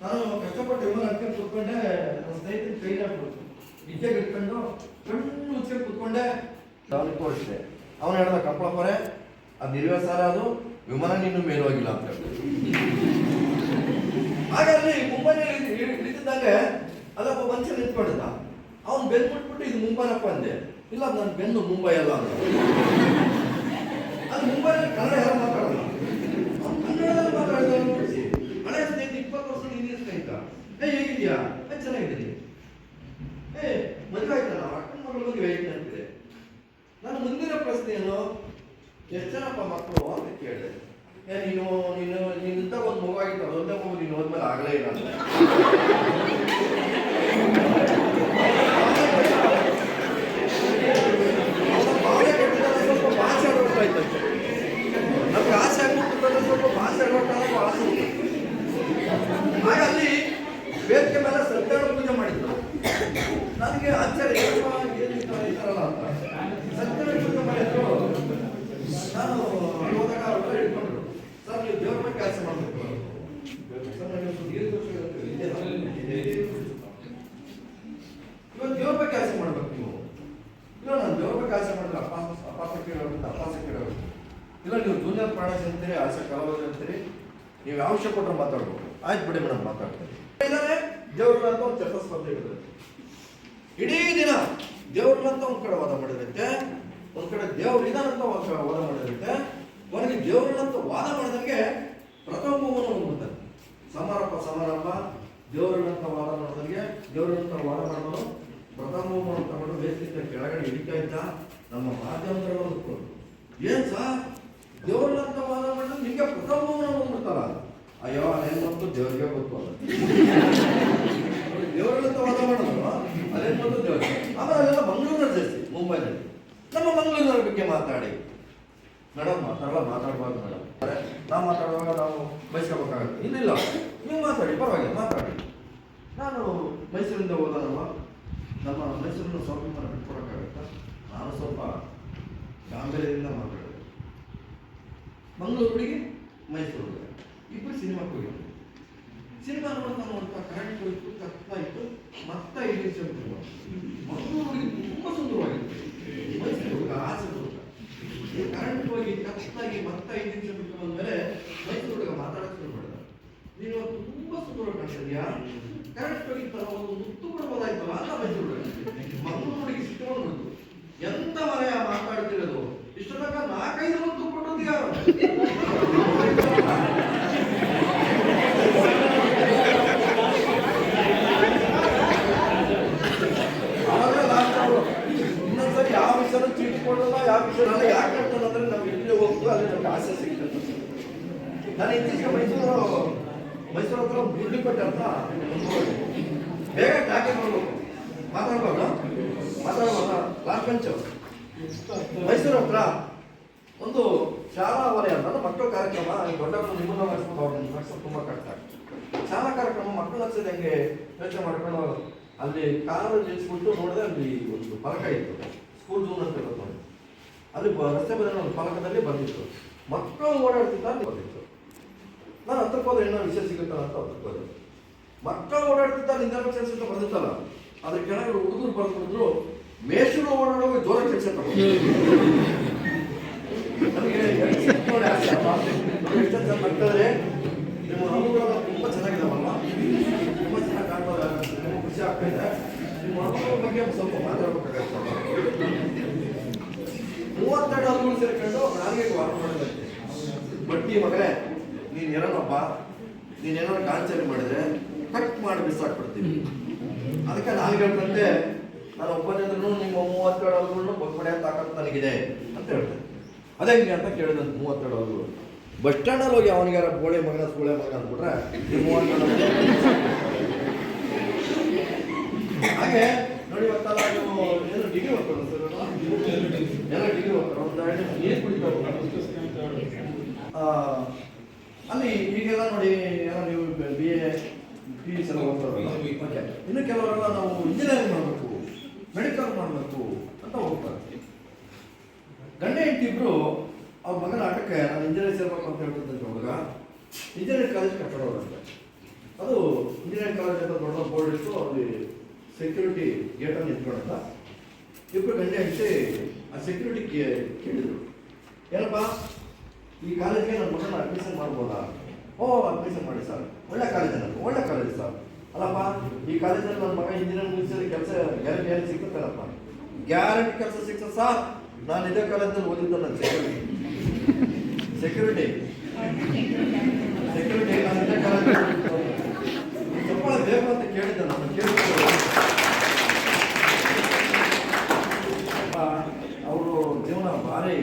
ನಾನು ಕಷ್ಟಪಟ್ಟು ವಿಮಾನ ಹತ್ಕೊಂಡು ಕೂತ್ಕೊಂಡೆ. ನನ್ನ ಸ್ನೇಹಿತನ ಕೈ ಹಾಕ್ಬಿಟ್ಟು ನಿದ್ದೆಗೆ ಇಟ್ಕೊಂಡು ಕಣ್ಣು ಮುಚ್ಕೊಂಡು ಕೂತ್ಕೊಂಡೆ. ಅವನಿಗೆ ತೋರಿಸಿದೆ. ಅವನು ಹೇಳಿದ ಕಪ್ಪಳಪ್ಪರೆ ಅದು ನಿರ್ವ್ಯಾಸಾರ, ಅದು ವಿಮಾನ ನೀನು ಮೇಲೋಗಿಲ್ಲ ಅಂತ ಹೇಳಿ. ಹಾಗಾಗಿ ಮುಂಬೈನಲ್ಲಿ ಇಳಿದಿದ್ದಂಗೆ ಅಲ್ಲೊಬ್ಬ ಮನುಷ್ಯ ನಿಂತ್ಕೊಂಡಿದ್ದ. ಅವ್ನು ಬೆನ್ನು ಮುಟ್ಬಿಟ್ಟು ಇದು ಮುಂಬೈನಪ್ಪ ಅಂದೆ. ಇಲ್ಲ ಅದು ನನ್ನ ಬೆನ್ನು ಮುಂಬೈ ಅಲ್ಲ ಅಂತ. ಅದು ಮುಂಬೈನಲ್ಲಿ ಕನ್ನಡ ಯಾರು ಮಾತಾಡಲ್ಲ, ಅವ್ನು ಕನ್ನಡದಲ್ಲಿ ಮಾತಾಡಿದ. ಹಳೆಯ ಸ್ನೇಹಿತ 20 ವರ್ಷ ಹಿಂದಿನ ಸ್ನೇಹಿತ. ಹೇಗಿದ್ಯಾ? ಚೆನ್ನಾಗಿದ್ದೀನಿ. ಮದುವೆ ಆಯ್ತಲ್ಲ, ಅಕ್ಕನ ಮಗಳು ಮದುವೆ ಆಯ್ತು ಅಂತಿದೆ. ನಾನು ಮುಂದಿನ ಪ್ರಶ್ನೆ ಏನು, ಎಷ್ಟು ಜನಪ್ಪ ಮಕ್ಕಳು ಅಂತ ಕೇಳಿದೆ. ನಿನ್ನಿಂದ ಒಂದು ಮಗು ಆಗಿತ್ತು, ಅದೊಂದೇ ಮಗು ನೀನು ಹೋದ್ಮೇಲೆ ಆಗಲೇ ಇಲ್ಲ ಅಂತ. ಸ್ವಲ್ಪ ಭಾಷೆ ಅಡವಡ್ತಾ ಇತ್ತಂತೆ. ನಮ್ಗೆ ಆಸೆ ಆಗ್ಬಿಟ್ಟು ಸ್ವಲ್ಪ ಭಾಷೆ ಅಡವಡ್ತಾಗ ಆಸೆ. ಆಗ ಅಲ್ಲಿ ವೇದಿಕೆ ಮೇಲೆ ಸತ್ಯನಾರಾಯಣ ಪೂಜೆ ಮಾಡಿದ್ರು. ನನಗೆ ಆಶ್ಚರ್ಯ, ಇರ್ತಾರಲ್ಲ ಅಂತ ಸತ್ಯನಾರಾಯಣ ಪೂಜೆ ಮಾಡಿದ್ರು. ನಾನು ಹೋದಾಗ ಅವ್ರು ಹಿಡ್ಕೊಂಡ್ರು, ಸರ್ ನೀವು ದೇವ್ರ ಬಗ್ಗೆ ಕೆಲಸ ಮಾಡಬೇಕು ಇವತ್ತು ದೇವ್ರ ಬಗ್ಗೆ ಕೆಲಸ ಮಾಡ್ಬೇಕು ನೀವು. ಇಲ್ಲ ನಾನು ದೇವ್ರ ಬಗ್ಗೆ ಕೆಲಸ ಮಾಡಿದ್ರೆ ಅಪಾಸ ಕೇಳೋದು. ಇಲ್ಲ ನೀವು ಜೂನಿಯರ್ ಪ್ರಾಣಸ್ ಅಂತೀರಿ, ಆಸೆ ಕಲಾವಿದ್ರು ಅಂತೀರಿ, ನೀವು ಯಾವ ವಿಷಯ ಕೊಟ್ಟರೆ ಮಾತಾಡ್ಬೇಕು. ಆಯ್ತು ಬಿಡಿ ಮೇಡಮ್ ಮಾತಾಡ್ತೀನಿ. ಇದ್ದಾರೆ ದೇವ್ರ ಅಂತ ಒಂದು ಚರ್ಚಾ ಸ್ಪರ್ಧೆ ಇರ್ತದೆ. ಇಡೀ ದಿನ ದೇವ್ರನ್ನಂತ ಒಂದ್ ಕಡೆ ವಾದ ಮಾಡಿರುತ್ತೆ, ಒಂದ್ ಕಡೆ ದೇವ್ರ ಇದಾನಂತ ವಾದ ಮಾಡಿರುತ್ತೆ. ಕೊನೆಗೆ ದೇವ್ರನ್ನಂತ ವಾದ ಮಾಡಿದಂಗೆ ಪ್ರಥಮ ಬಹುಮಾನ ಹೋಗ್ಬಿಡ್ತಾನೆ. ಸಮಾರಂಭ ದೇವರನ್ನಂತ ವಾದ ಮಾಡಿದಂಗೆ ದೇವರನ್ನಂತ ವಾದ ಮಾಡೋನು ಪ್ರಥಮ ಬಹುಮಾನ ತಗೊಂಡು ವೇದಿಕೆಯಿಂದ ಕೆಳಗಡೆ ಹಿಡಿತಾ ಇದ್ದ. ನಮ್ಮ ಮಾಧ್ಯಮದವರು ಏನ್ ಸರ್ ದೇವರನ್ನಂತ ವಾದ ಮಾಡಿದ್ರೆ ನಿಮ್ಗೆ ಪ್ರಥಮ ಬಹುಮಾನ ಹೋಗ್ಬಿಡ್ತಾರ? ಅಯ್ಯೋ ಅದೇನು ಮತ್ತು ದೇವರಿಗೆ ಗೊತ್ತು ಅಲ್ಲ. ದೇವರನ್ನಂತ ವಾದ ಮಾಡೋದು ಅದೇನು ಮತ್ತು ದೇವರಿಗೆ. ಆಮೇಲೆ ಅಲ್ಲೆಲ್ಲ ಮಂಗಳೂರಿನಲ್ಲಿ ಜಾಸ್ತಿ, ಮುಂಬೈನಲ್ಲಿ. ನಮ್ಮ ಮಂಗಳೂರಿನ ಬಗ್ಗೆ ಮಾತಾಡಿ ಮೇಡಮ್ ಮಾತಾಡಬಾರ್ದು ಮೇಡಮ್. ನಾವು ಮಾತಾಡುವಾಗ ನಾವು ಬಯಸ್ಕೋಬೇಕಾಗತ್ತೆ. ಇಲ್ಲ ನೀವು ಮಾತಾಡಿ, ಪರವಾಗಿಲ್ಲ ಮಾತಾಡಿ. ನಾನು ಮೈಸೂರಿಂದ ಹೋದನಲ್ವ, ನಮ್ಮ ಮೈಸೂರಿನ ಸ್ವಾಭಿಮಾನ ಬಿಟ್ಕೊಡೋಕ್ಕಾಗತ್ತಾ? ನಾನು ಸ್ವಲ್ಪ ಗಾಂಭೀರ್ಯದಿಂದ ಮಾತಾಡಿದೆ. ಮಂಗಳೂರಿಗೆ ಮೈಸೂರಿಗೆ ಇಬ್ಬರು ಸಿನಿಮಾಕ್ಕೆ ಹೋಗಿದ್ದೆ. ಸಿನಿಮಾ ನೋಡ್ತಾ ಕರೆಂಟ್ ಹೋಯ್ತು, ಕತ್ತಾಯಿತು, ಮತ್ತೆ 5 ನಿಮಿಷ ಮಂಗಳೂರಿಗೆ ತುಂಬ ಸುಂದರವಾಗಿತ್ತು. ಮೈಸೂರಿಗೆ ಆಸೆ ಕರೆಂಟ್ ಹೋಗಿ ಕತ್ತಾಗಿ ಮತ್ತೆ 5 ನಿಮಿಷ ಬಿಟ್ಟು ಬಂದ್ಮೇಲೆ ಮೈಸೂರಿಗೆ ಮಾತಾಡಕ್ಕೆ ಶುರು ಮಾಡಿದ. ನೀನು ತುಂಬಾ ಸುಂದರವಾಗಿ ಕಾಣಿಸಿದ್ಯಾ, ಕರೆಂಟ್ ಹೋಗಿತ್ತಲ್ಲ ಒಂದು ಮುತ್ತು ಬಿಡ್ಬೋದಾಯ್ತಲ್ಲ ಅಂತ ಮೈಸೂರಿಗೆ. ಮಂಗಳೂರಿಗೆ ಸಿಟ್ಟುಕೊಂಡು ಎಂತ ಮನೆಯ ಮಾತಾಡ್ತಿರೋದು, ಇಷ್ಟು ತನಕ 4-5 ಮುತ್ತು ಕೊಟ್ಟದ್ದು ಯಾರು? ಇನ್ನೊಂದ್ಸರಿ ಯಾವ ವಿಷಯನೂ ಚೀಟ್ಕೊಳ್ಳಲ್ಲ, ಯಾವ ವಿಷಯ ಯಾಕೆ ಅಂತಂದ್ರೆ ನಾವು ಎಲ್ಲಿ ಹೋಗ್ತೀವಿ ಅಲ್ಲಿ ನಮ್ಗೆ ಆಸೆ ಸಿಗ್ತದೆ. ನಾನು ಇತ್ತೀಚೆಗೆ ಮೈಸೂರು ಹತ್ರ ಗುಡ್ಲಿಪಟ್ಟೆ ಅಂತ ಬೇಗ ಟ್ಯಾಕೆ ಮಾಡ್ಬೇಕು, ಮಾತಾಡ್ಬೋದ ಲಾಸ್ಟ್ ಬೆಂಚು ಮೈಸೂರು ಹತ್ರ ಒಂದು ಶಾಲಾ ವಲಯ ಅಂತ ಮಕ್ಕಳ ಕಾರ್ಯಕ್ರಮ. ದೊಡ್ಡವರು ನಿಮ್ಮನ್ನ ಮಾಡಿಸ್ಬೋದು, ಅವ್ರನ್ನ ಮಾಡಿಸೋದು ತುಂಬ ಕಷ್ಟ. ಶಾಲಾ ಕಾರ್ಯಕ್ರಮ ಮಕ್ಕಳು ಹಚ್ಚೋದು ಹೆಂಗೆ ಯೋಚನೆ ಮಾಡ್ಕೊಂಡು ಅಲ್ಲಿ ಕಾರು ನಿಲ್ಲಿಸ್ಬಿಟ್ಟು ನೋಡಿದ್ರೆ ಅಲ್ಲಿ ಒಂದು ಫಲಕ ಇತ್ತು, ಸ್ಕೂಲ್ ಜೂನ್ ಅಂತ ಇರುತ್ತೆ ನೋಡಿ. ಅಲ್ಲಿ ರಸ್ತೆ ಬದಿನ ಒಂದು ಫಲಕದಲ್ಲಿ ಬಂದಿತ್ತು, ಮಕ್ಕಳು ಓಡಾಡ್ತಿದ್ದ ಅಲ್ಲಿ ಬಂದಿತ್ತು. ನಾನು ಹತ್ರಕ್ಕೆ ಹೋದ್ರೆ ಏನೋ ವಿಷಯ ಸಿಗುತ್ತಲ್ಲ ಅಂತ ಹತ್ರಕ್ಕೆ ಹೋದೆ. ಮಕ್ಕಳು ಓಡಾಡ್ತಿದ್ದ ಇಂಟರ್ವೆನ್ಷನ್ ಅಂತ ಬಂದಿತ್ತಲ್ಲ, ಅದ್ರ ಕೆಳಗಡೆ ಹುಡುಗರು ಬರ್ತಿದ್ರು, ಮೇಷರು ಓಡಾಡುವಾಗ ಜೋರ ಕೆಲಸ ತಗೊಂಡು ನನಗೆ ನೋಡಿ ಆಸೆ ಎಷ್ಟು ಜನ ಬರ್ತಾರೆ. ನಿಮ್ಮ ಹಣ್ಣುಗಳೆಲ್ಲ ತುಂಬ ಚೆನ್ನಾಗಿದ್ದಾವಲ್ಲ, ತುಂಬ ಚೆನ್ನಾಗಿ ಕಾಣ್ಬೋದು, ತುಂಬ ಖುಷಿ ಆಗ್ತಾ ಇದೆ. ನಿಮ್ಮ ಹಣ್ಣುಗಳ ಬಗ್ಗೆ ಸ್ವಲ್ಪ ಮಾತಾಡ್ಬೇಕಾಗತ್ತೆ. 32 ಹಣ್ಣುಗಳು ಸೇರ್ಕೊಂಡು ನನಗೆ ವಾರ ಮಾಡೋದಕ್ಕೆ ಬಟ್ಟಿ ಮಗನೇ ನೀನು ಇರೋನಪ್ಪ, ನೀನೇನಾದ್ರು ಕಾಂಚನೆ ಮಾಡಿದ್ರೆ ಕಟ್ ಮಾಡಿ ಬಿಸಾಕ್ಬಿಡ್ತೀವಿ. ಅದಕ್ಕೆ ನಾನು ಹೇಳ್ತಂತೆ ನಾನು ಒಬ್ಬನಿಂದ್ರೂ ನಿಮ್ಮ 32 ಅಲ್ಗಳನ್ನು ಕೊಟ್ಬಿಡೆ ತಾಕತ್ತು ನನಗಿದೆ ಅಂತ ಹೇಳ್ತಾರೆ. ಅದೇ ಹಿಂಗೆ ಅಂತ ಕೇಳಿದಂತ 32 ಅಲ್ಗಳು ಬಸ್ ಸ್ಟ್ಯಾಂಡಲ್ಲಿ ಹೋಗಿ ಅವನಿಗಾರ ಬೋಳೆ ಮಗನ ಸೂಳೆ ಮಗ ಅಂದ್ಬಿಟ್ರೆ ಈ 32 ಹಾಗೆ ನೋಡಿ ಇವತ್ತಲ್ಲ ನೀವು ಏನು ಡಿಗ್ರಿ ಹೋಗ್ತಾರೆ ಸರ್ ಎಲ್ಲ ಡಿಗ್ರಿ ಹೋಗ್ತಾರೆ ಒಂದು ನೀರು ಕುಡಿತಾರೆ ಅಲ್ಲಿ ಈಗೆಲ್ಲ ನೋಡಿ ಎಲ್ಲ ನೀವು BA PUC ಎಲ್ಲ ಹೋಗ್ತಾರಲ್ಲ ಇನ್ನು ಕೆಲವರೆಲ್ಲ ನಾವು ಇಂಜಿನಿಯರಿಂಗ್ ಮಾಡಬೇಕು ಮೆಡಿಕಲ್ ಮಾಡಬೇಕು ಅಂತ ಹೋಗ್ತಾರೆ. ಗಂಡ ಹೆಂಡತಿ ಇಬ್ರು ಅವ್ರ ಮಗನ ಆಟಕ್ಕೆ ನಾನು ಇಂಜಿನಿಯರಿಂಗ್ ಸೇರ್ಬೇಕು ಅಂತ ಹೇಳ್ತಿದ್ದಂತೆ ಹುಡುಗ ಇಂಜಿನಿಯರಿಂಗ್ ಕಾಲೇಜ್ ಕಟ್ಟಡವ್ರಂತೆ. ಅದು ಇಂಜಿನಿಯರಿಂಗ್ ಕಾಲೇಜ್ ಅಂತ ದೊಡ್ಡ ಬೋರ್ಡ್ ಇತ್ತು, ಅಲ್ಲಿ ಸೆಕ್ಯೂರಿಟಿ ಗೇಟನ್ನು ನಿಂತ್ಕೊಂಡಂತ ಇಬ್ಬರು ಗಂಡ ಹೆಂಡತಿ ಆ ಸೆಕ್ಯೂರಿಟಿ ಕೇಳಿದ್ರು, ಏನಪ್ಪ ಈ ಕಾಲೇಜ್ಗೆ ನನ್ನ ಮಗನ ಅಡ್ಮಿಷನ್ ಮಾಡ್ಬೋದಾ? ಓ ಅಡ್ಮಿಷನ್ ಮಾಡಿ ಸರ್, ಒಳ್ಳೆ ಕಾಲೇಜ್ ಸರ್. ಅಲ್ಲಪ್ಪ ಈ ಕಾಲೇಜಲ್ಲಿ ನನ್ನ ಮಗ ಇಂಜಿನಿಯರಿಂಗ್ ಮುಗಿಸಿದ್ರೆ ಕೆಲಸ ಗ್ಯಾರಂಟಿ ಸಿಗುತ್ತಲ್ಲಪ್ಪ? ಗ್ಯಾರಂಟಿ ಕೆಲಸ ಸಿಗ್ತದೆ ಸರ್, ನಾನು ಇದೇ ಕಾಲೇಜಲ್ಲಿ ಓದಿದ್ದು ನನ್ನ ಸೆಕ್ಯೂರಿಟಿ ನಾನು ಇದೇ ಕಾಲೇಜಲ್ಲಿ ಸ್ವಲ್ಪ ಬೇಕು ಅಂತ ಕೇಳಿದ್ದೆ. ನಾನು ಅವರು ಜೀವನ ಭಾರಿ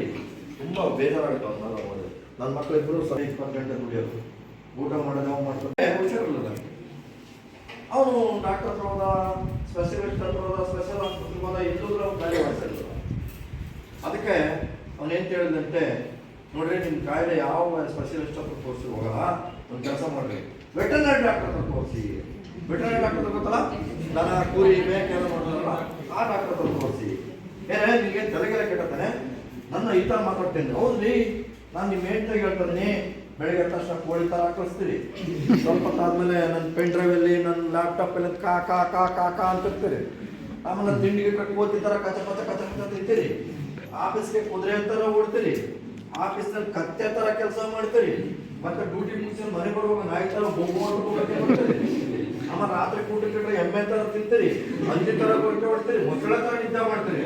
ತುಂಬ ಬೇಜಾರಾಗುತ್ತೆ ಅವ್ರ ಮೇಲೆ ಓದಿ. ನನ್ನ ಮಕ್ಕಳಿಬ್ಬರು 20 ಗಂಟೆ ದುಡಿಯೋದು, ಊಟ ಮಾಡೋದು ಅವು ಮಾಡ್ತಾರೆ, ಹುಷಾರಿಲ್ಲ. ಅವನು ಡಾಕ್ಟರ್ ಹತ್ರ ಹೋದ, ಸ್ಪೆಷಲಿಸ್ಟ್ ಹತ್ರ ಹೋದ, ಸ್ಪೆಷಲ್ ಆಸ್ಪತ್ರೆಗೆ ಹೋದ, ಎಲ್ಲರೂ ಅವ್ನು ಕಾಯಿಲೆ ಮಾಡಿಸಿದ್ರು. ಅದಕ್ಕೆ ಅವನೇನು ಹೇಳಿದಂತೆ, ನೋಡ್ರಿ ನಿಮ್ಮ ಕಾಯಿಲೆ ಯಾವ ಸ್ಪೆಷಲಿಸ್ಟ್ ಹತ್ರ ತೋರಿಸಿ ಹೋಗಲ್ಲ, ಒಂದು ಕೆಲಸ ಮಾಡ್ರಿ ವೆಟರ್ನರಿ ಡಾಕ್ಟರ್ ಹತ್ರ ತೋರಿಸಿ. ವೆಟರ್ನರಿ ಡಾಕ್ಟರ್ ಗೊತ್ತಲ್ಲ, ದನ ಕೂರಿ ಮೇಕೆ ಎಲ್ಲ ನೋಡಿದ್ರಲ್ಲ ಆ ಡಾಕ್ಟರ್ ಹತ್ರ ತೋರಿಸಿ. ಏನೇ ನಿಮಗೆ ತಲೆಗೆಲ್ಲ ಕೆಟ್ಟತಾನೆ, ನನ್ನ ಈ ಥರ ಮಾತಾಡ್ತೇನೆ. ಹೌದ್ರಿ, ನಾನು ನಿಮ್ಮ ಹೆಂಡ್ತಿಗೆ ಹೇಳ್ತಾನೆ, ಬೆಳಗ್ಗೆ ತಕ್ಷಣ ಕೋಳಿ ಥರ ಕಳಿಸ್ತೀರಿ, ಸ್ವಲ್ಪ ಹೊತ್ತಾದ್ಮೇಲೆ ನನ್ನ ಪೆನ್ ಡ್ರೈವಲ್ಲಿ ನನ್ನ ಲ್ಯಾಪ್ಟಾಪಲ್ಲಿ ಕಾ ಅಂತಿರ್ತೀರಿ. ಆಮೇಲೆ ತಿಂಡಿಗೆ ಕೋತಿ ಥರ ಕಚ ತಿಂತೀರಿ, ಆಫೀಸ್ಗೆ ಕುದುರೆ ಥರ ಓಡ್ತೀರಿ, ಆಫೀಸ್ನಲ್ಲಿ ಕತ್ತೆ ಥರ ಕೆಲಸ ಮಾಡ್ತೀರಿ, ಮತ್ತೆ ಡ್ಯೂಟಿ ಮುಗಿಸಿ ಮನೆ ಬರುವಾಗ ನಾಯಿ ಥರ ಹೋಗ್ತೀರಿ. ಆಮೇಲೆ ರಾತ್ರಿ ಕೂಟಿದ್ರೆ ಎಮ್ಮೆ ಥರ ತಿಂತೀರಿ, ಹಂದಿ ಥರ ಹೊಡ್ತೀರಿ, ಮೊಸಳೆ ಥರ ನಿದ್ದೆ ಮಾಡ್ತೀರಿ.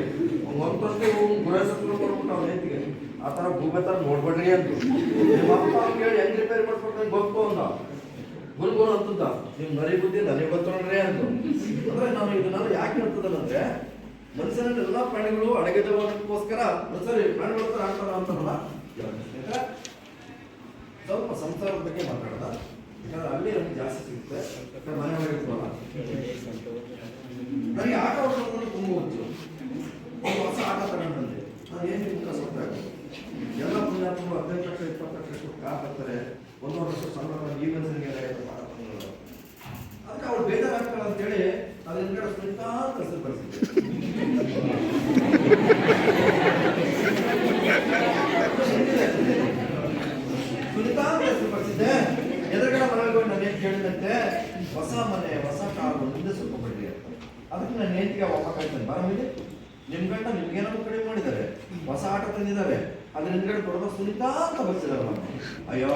ಒಂದೊಂದು ಗುರಸತ್ರು ಕೊಡ್ಬಿಟ್ಟು ಅವ್ನ ಹೆಂತಿಗೆ ಆ ಥರ ಗೂಬೆ ಥರ ನೋಡ್ಬೇಡ್ರಿ ಅಂತ ನಿಮ್ಮ ಅಪ್ಪ ಕೇಳಿ ಹೆಂಗ್ ರಿಪೇರಿ ಮಾಡ್ಕೊಡ್ತಾನೆ ಗೊತ್ತು ಅಂದ. ಗುರುಗುರು ಅಂತಂದ, ನಿಮ್ ನರಿ ಬುದ್ಧಿ ನನಗೆ ಗೊತ್ತೋಣ್ರಿ ಅಂತ. ಅಂದ್ರೆ ನಾನು ಇದನ್ನೆಲ್ಲ ಯಾಕೆ ಹೇಳ್ತದಲ್ಲಂದ್ರೆ, ಮನುಷ್ಯನಲ್ಲಿ ಎಲ್ಲ ಪ್ರಾಣಿಗಳು ಅಡಗಿದಕ್ಕೋಸ್ಕರ ಸರಿ ಪ್ರಾಣಿಗಳ ಥರ ಆಡ್ತಾರ ಅಂತಾರಲ್ಲ. ಸ್ವಲ್ಪ ಸಂಸಾರದ ಬಗ್ಗೆ ಮಾತಾಡೋದ, ಯಾಕಂದ್ರೆ ಅಲ್ಲಿ ನಮ್ಗೆ ಜಾಸ್ತಿ ಸಿಗುತ್ತೆ. ಮನೆ ಮಾಡಿರ್ತೀವಲ್ಲ, ನನಗೆ ಆಟ ಆಡೋದು ತುಂಬ ಗೊತ್ತು. ಒಂದು ಹೊಸ ಆಟ ತಗೊಂಡ್ಬಂದೆ, ನಾನು ಏನು ಗೊತ್ತಾಗ ಎಲ್ಲ ಪುಣ್ಯಾತ್ಮರು 15 ಲಕ್ಷ 20 ಲಕ್ಷ ಕೊಟ್ಟು ಕಾಪಾಡ್ತಾರೆ. 1 ವರ್ಷ ಸಣ್ಣ ಈ ಮನುಷ್ಯನಿಗೆ ಅದಕ್ಕೆ ಅವ್ರು ಬೇಜಾರಾಗ್ತಾರೆ ಅಂತೇಳಿ ಅದು ಹಿಂದ್ಗಡೆ ಸುನಿತಾ ಅಂತ ಹೆಸರು ಬರ್ಸಿದ್ದೆ. ಸುನಿತಾ ಅಂತ ಹೆಸರು ಬರ್ಸಿದ್ದೆ. ಎದುರುಗಡೆ ಮನೆಗೆ ನಾನು ಏನು ಕೇಳಿದಂತೆ, ಹೊಸ ಮನೆ ಹೊಸ ಕಾರು ಮುಂದೆ ಸ್ವಲ್ಪ ಬಡ್ಡಿ ಅಂತ. ಅದಕ್ಕೆ ನಾನು ಹೆಂಡತಿಗೆ ವಾಪಸ್ ಆಯ್ತಾನೆ, ಬರಮಿದೆ ನಿಮ್ ಗಂಟ ನಿಮ್ಗೇನಾದ್ರು ಕಡಿಮೆ ಮಾಡಿದ್ದಾರೆ, ಹೊಸ ಆಟ ತಂದಿದ್ದಾರೆ, ಅದ್ರ ಹಿಂದ್ಗಡೆ ದೊಡ್ಡ ಸುನಿತಾ ಅಂತ ಬರ್ಸಿದಾರಲ್ಲ. ಅಯ್ಯೋ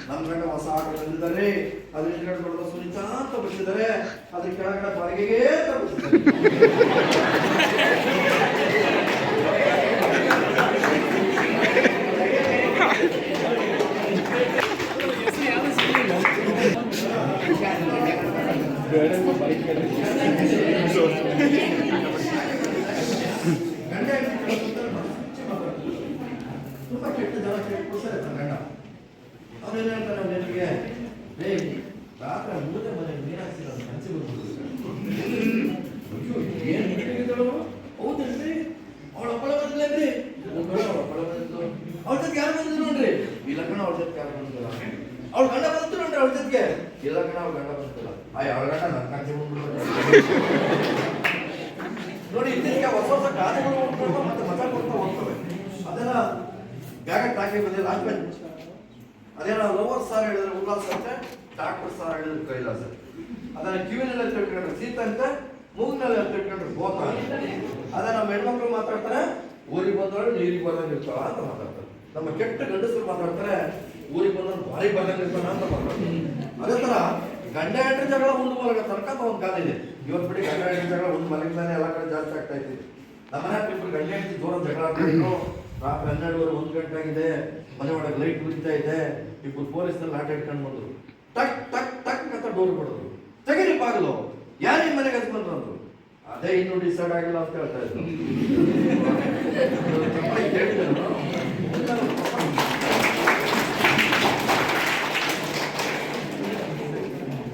ನಮ್ ಗಂಡ ಹೊಸ ಆಟ ತಂದಿದ್ದಾರೆ, ಅದ್ರ ಹಿಂದ್ಗಡೆ ದೊಡ್ಡ ಸುನಿತಾ ಅಂತ ಬರ್ಸಿದ್ದಾರೆ, ಅದ್ರ ಕೆಳಗಡೆ ಬಾಡಿಗೆಗೆ ಅಂತ ಬರ್ಸಿದ್ದಾರೆ. ತುಂಬಾ ಕೆಟ್ಟ ಜನ ಕೆಟ್ಟ ಗಂಡ ಅವನೇನು ಹೇಳ್ತಾನೆ ನೆನಪಿಗೆ, ರಾತ್ರಿ ಮೂರನೇ ಮನೆ ನೀರು ಹಾಕ್ಸಿಲ್ಲ ಹಂಚಿ ಬಂದ್ಬಿಟ್ಟು ಹೌದೇನ್ರಿ ಅವಳ ಒಬ್ಬಳ ಬಂದ್ಲೇನ್ರಿ, ಅವ್ರ ಜೊತೆಗೆ ಯಾರು ಬಂದ್ರು ನೋಡ್ರಿ, ಇಲ್ಲ ಕಣ ಅವ್ರ ಜೊತೆಗೆ ಯಾರು ಬಂದಿಲ್ಲ, ಅವ್ಳ ಗಂಡ ಬಂತು ನೋಡ್ರಿ ಅವ್ರ ಜೊತೆಗೆ, ಇಲ್ಲ ಕಣ ಅವ್ರ ಗಂಡ ಬಂತಿಲ್ಲ, ಅವಳ ಗಂಡ ನನ್ನ ಹಂಚಿ ಬಂದ್ಬಿಟ್ಟು ನೋಡಿ. ಇತ್ತೀಚೆಗೆ ಹೊಸ ಹೊಸ ಗಾದೆಗಳು ಹೋಗ್ಬಿಟ್ಟು ಮತ್ತೆ ಮಜಾ ಕೊಡ್ತಾ ಹೋಗ್ತವೆ. ಅದೆಲ್ಲ ಬ್ಯಾಗಟ್ ಹಾಕಿ ಬಂದಿಲ್ಲ ಆದ್ಮೇಲೆ ಅದೇನೋ ಲವರ್ ಸಾರ್ ಹೇಳಿದ್ರೆ ಉಲ್ಲಾಸ ಅಂತೆ, ಡಾಕ್ಟರ್ ಸಾರ್ ಹೇಳಿದ್ರೆ ಕೈಲಾಸ. ಅದನ್ನ ಕಿವಿನೆಲ್ಲ ತಿಳ್ಕೊಂಡ್ರೆ ಸೀತ ಅಂತೆ, ಮೂಗಿನೆಲ್ಲ ತಿಳ್ಕೊಂಡ್ರೆ ಗೋಪ. ಅದ ನಮ್ಮ ಹೆಣ್ಮಕ್ಳು ಮಾತಾಡ್ತಾರೆ, ಊರಿಗೆ ಬಂದವಳು ನೀರಿಗೆ ಬಂದಂಗೆ ಇರ್ತಾಳ ಅಂತ ಮಾತಾಡ್ತಾರೆ. ನಮ್ಮ ಕೆಟ್ಟ ಗಂಡಸರು ಮಾತಾಡ್ತಾರೆ, ಊರಿಗೆ ಬಂದವನು ಭಾರಿ ಬಂದಂಗೆ ಇರ್ತಾನ ಅಂತ ಮಾತಾಡ್ತಾರೆ. ಅದೇ ತರ ಗಂಡ ಹೆಂಡ್ರ ಜಗಳ ಒಂದು ಮಲಗ ತನಕ ಒಂದು ಕಾಲ ಇದೆ. ಇವತ್ತು ಬಿಡಿ ಗಂಡ ಹೆಂಡ್ರ ಜಗಳ ಒಂದು ಮಲಗಿದಾನೆ ಎಲ್ಲ ಕಡೆ ಜಾಸ್ತಿ ಆಗ್ತಾ ಇದೆ. ನಮ್ಮನೆ ಇಬ್ಬರು ಗಂಡ ಹೆಂಡತಿ ದೂರ ಜಗಳ ಆಗ್ತಿದ್ರು. ರಾತ್ರಿ 12 1 ಗಂಟೆ ಆಗಿದೆ, ಮನೆ ಒಳಗೆ ಲೈಟ್ ಉರಿತಾ ಇದೆ, ಇಬ್ಬರು ಪೊಲೀಸ್ನಲ್ಲಿ ಆಟ ಇಟ್ಕೊಂಡು ಬಂದ್ರು. ಟಕ್ ಟಕ್ ಟಕ್ ಅಂತ ಡೋರ್ ಬಿಡೋದು, ತೆಗೀರಿ ಬಾಗಿಲು, ಯಾರು ನಿಮ್ಮ ಮನೆಗೆ ಹತ್ತು ಬಂದ್ರು ಅಂದ್ರು. ಅದೇ ಇನ್ನೂ ಡಿಸೈಡ್ ಆಗಿಲ್ಲ ಅಂತ ಹೇಳ್ತಾ ಇದ್ರು.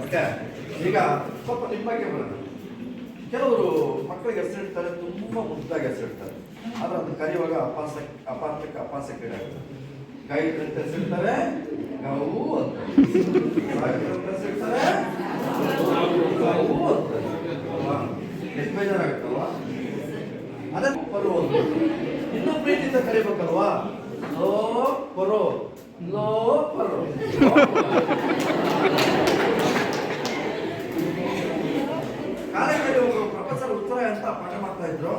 ಓಕೆ, ಈಗ ಸ್ವಲ್ಪ ನಿಮ್ಮ ಬಗ್ಗೆ ಬರೋಣ. ಕೆಲವರು ಮಕ್ಕಳಿಗೆ ಹೆಸರಿಡ್ತಾರೆ, ತುಂಬಾ ಮುದ್ದಾಗಿ ಹೆಸರಿಡ್ತಾರೆ, ಆದ್ರೆ ಅದು ಕರೆಯುವಾಗ ಅಪಾಸಕ್ಕೆ ಕೈ ಅಂತ ಹೆಸರಿಡ್ತಾರೆ, ಗವು ಅಂತ ಹೆಸರಿಡ್ತಾರೆ, ಗವು ಅಂತ. ಎಷ್ಟು ಬೇಜಾರಾಗುತ್ತಲ್ವ? ಅದೇ ಪರು ಅಂತ ಇನ್ನೂ ಪ್ರೀತಿಯಿಂದ ಕರಿಬೇಕಲ್ವಾ? Low Paro, low Paro. ಕಾಲೇಜಲ್ಲಿ ಒಬ್ಬರು ಪ್ರೊಫೆಸರ್ ಉತ್ತರಾಯ ಅಂತ ಪಾಠ ಮಾಡ್ತಾ ಇದ್ರು.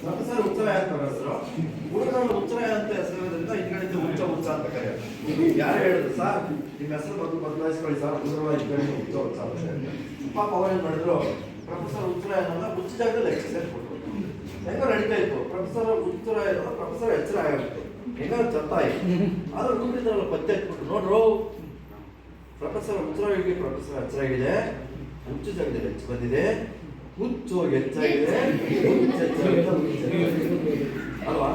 ಪ್ರೊಫೆಸರ್ ಉತ್ತರಾಯ ಅಂತ ಹೆಸರು. ಹುಡುಗರು ಉತ್ತರಾಯ ಅಂತ ಹೆಸರಿರೋದ್ರಿಂದ ಹಿಂಗಡಿದ್ದು ಹುಚ್ಚ ಅಂತ ಕರೆಯೋದು. ಯಾರು ಹೇಳಿದ್ರು, ಸರ್ ನಿಮ್ಮ ಹೆಸರು ಬದಲಾಯಿಸ್ಕೊಳ್ಳಿ ಸರ್, ಹುಡುಗರು ಹಿಂಗಡಿದ್ದು ಹುಚ್ಚ ಅಂತ ಹೇಳಿದ್ರು. ಪಾಪ ಅವರೇನು ಮಾಡಿದ್ರು, ಪ್ರೊಫೆಸರ್ ಉತ್ತರಾಯನ ಹುಚ್ಚ ಜಾಗದಲ್ಲಿ ಎಕ್ಸಸೈಸ್ ಕೊಟ್ಟರು. ಹೆಂಗೋ ನಡೀತಾ ಇತ್ತು. ಪ್ರೊಫೆಸರ್ ಉತ್ತರಾಯ ಪ್ರೊಫೆಸರ್ ಎಚ್ಚರ ಆಗಿತ್ತು, ಹೆಂಗೋ ಚತ್ತಾಯಿತು. ಆದ್ರೆ ಹುಡುಗರಿದ್ರಲ್ಲ ಪತ್ತೆ ಇಟ್ಬಿಟ್ಟು, ನೋಡ್ರು ಪ್ರೊಫೆಸರ್ ಉತ್ತರಾಯಿಗೆ ಪ್ರೊಫೆಸರ್ ಎಚ್ಚರ ಆಗಿದೆ, ಹುಚ್ಚು ಜಾಗದಲ್ಲಿ ಹೆಚ್ಚು ಬಂದಿದೆ, ಹುಚ್ಚು ಹೆಚ್ಚಾಗಿದೆ, ಅಲ್ವಾ?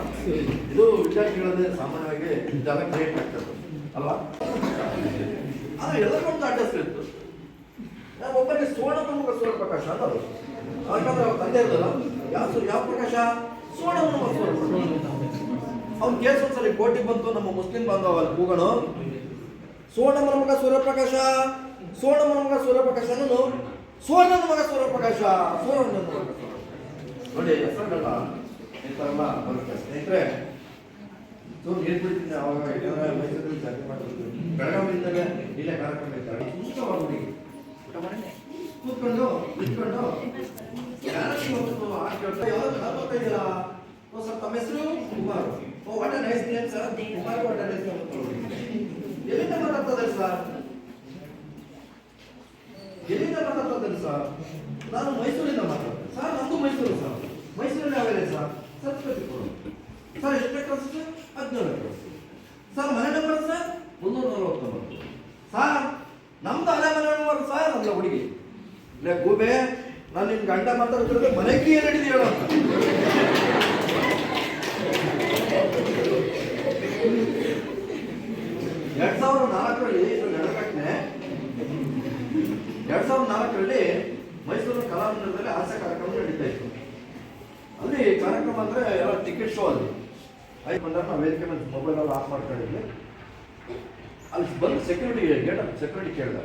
ಇದು ವಿದ್ಯಾರ್ಥಿಗಳನ್ನೇ ಸಾಮಾನ್ಯವಾಗಿ ಜನ ಕ್ರಿಯೇಟ್ ಆಗ್ತದೆ ಅಲ್ವಾ? ಆದ್ರೆ ಎಲ್ಲರಿಗೊಂದು ಅಡ್ರೆಸ್ ಇತ್ತು. ಒಬ್ಬರಿಗೆ ಸುವರ್ಣಪ್ರಮುಖ ಸೂರ್ಯಪ್ರಕಾಶ ಅನ್ನೋದು. ಯಾಕಂದ್ರೆ ಅವ್ರ ತಂದೆ ಇರ್ತಲ್ಲ, ಯಾವ ಪ್ರಕಾಶ? ಸುವರ್ಣಪ್ರಮುಖ ಸೂರ್ಯಪ್ರಕಾಶ. ಅವ್ನ ಕೇಸ್ ಒಂದ್ಸಲಿ ಕೋರ್ಟಿಗೆ ಬಂತು, ನಮ್ಮ ಮುಸ್ಲಿಂ ಬಾಂಧವ ಅಲ್ಲಿ ಕೂಗಣು, ಸುವರ್ಣಮ್ಮನ ಮಗ ಸೂರ್ಯಪ್ರಕಾಶ, ಸುವರ್ಣಮ್ಮನ ಮಗ ಸೂರ್ಯಪ್ರಕಾಶ ಅನ್ನೋನು, ಸುವರ್ಣನ ಮಗ ಸೂರ್ಯಪ್ರಕಾಶ, ಸುವರ್ಣನ ಮಗ. ನೋಡಿ ಹೆಸರುಗಳ ಇಂಥವೆಲ್ಲ ಬರುತ್ತೆ ಸ್ನೇಹಿತರೆ. ನೀರು ಬಿಡ್ತೀನಿ ಅವಾಗ ಮೈಸೂರಲ್ಲಿ ಜಾತಿ ಮಾಡೋದು. ಬೆಳಗಾವಿಯಿಂದಲೇ ಇಲ್ಲೇ ಕಾರ್ಯಕ್ರಮ ಇರ್ತಾರೆ. ಸುಸ್ತವಾಗಿ ಹುಡುಗಿ ಊಟ ಮಾಡಿ ಕೂತ್ಕೊಂಡು ನಿಂತ್ಕೊಂಡು ಇದ್ದೀರಾ? ಸರ್ ತಮ್ಮ ಹೆಸರು Kumar. Oh what a nice name sir. Kumar what a nice name. ಎಲ್ಲಿಂದ ಮಾತಾಡ್ತದೆ ಸರ್? ಎಲ್ಲಿಂದ ಮಾತಾಡ್ತದೆ ಸರ್? ನಾನು ಮೈಸೂರಿಂದ ಮಾತಾಡ್ತೇನೆ ಸರ್. ನಮ್ದು ಮೈಸೂರು ಸರ್. ಮೈಸೂರಲ್ಲಿ ಯಾವ್ಯಾವ ಸರ್? ಸತ್ಪತಿಪುರ ಸರ್. ಎಷ್ಟು ಎಕರೆ ಸರ್? 17 ಎಕರೆ ಸರ್. ಮನೆ ನಂಬರ್ ಸರ್ 349 ಸರ್. ನಮ್ದು ಹಳೆ ಮನೆ ನಂಬರ್ ಸರ್. ನಮ್ದು ಹುಡುಗಿ ಇಲ್ಲ ಗೂಬೆ, ನಾನು ನಿನ್ ಗಂಡ ಮಾತಾಡ್ತಿರೋದು ಮನೆಗೆ ಏನು ಹಿಡಿದು ಹೇಳೋ ಅಂತ. 2004ರಲ್ಲಿ ನಡೆಗಟ್ಟನೆ 2004ರಲ್ಲಿ ಮೈಸೂರಿನ ಕಲಾಮಂದಿರದಲ್ಲಿ ಹಾಸ್ಯ ಕಾರ್ಯಕ್ರಮ ನಡೀತಾ ಇತ್ತು. ಅಲ್ಲಿ ಕಾರ್ಯಕ್ರಮ ಅಂದ್ರೆ ಎಲ್ಲ ಟಿಕೆಟ್ ಶೋ. ಅಲ್ಲಿ ಆಯ್ತು ಬಂದಾಗ ನಾವು ವೇದಿಕೆ ಮೇಲೆ ಮೊಬೈಲ್ ಅಲ್ಲಿ ಆಫ್ ಮಾಡ್ಕೊಂಡಿದ್ವಿ. ಅಲ್ಲಿ ಬಂದು ಸೆಕ್ಯೂರಿಟಿ ಗೇಟ್ ಸೆಕ್ಯೂರಿಟಿ ಕೇಳಿದ.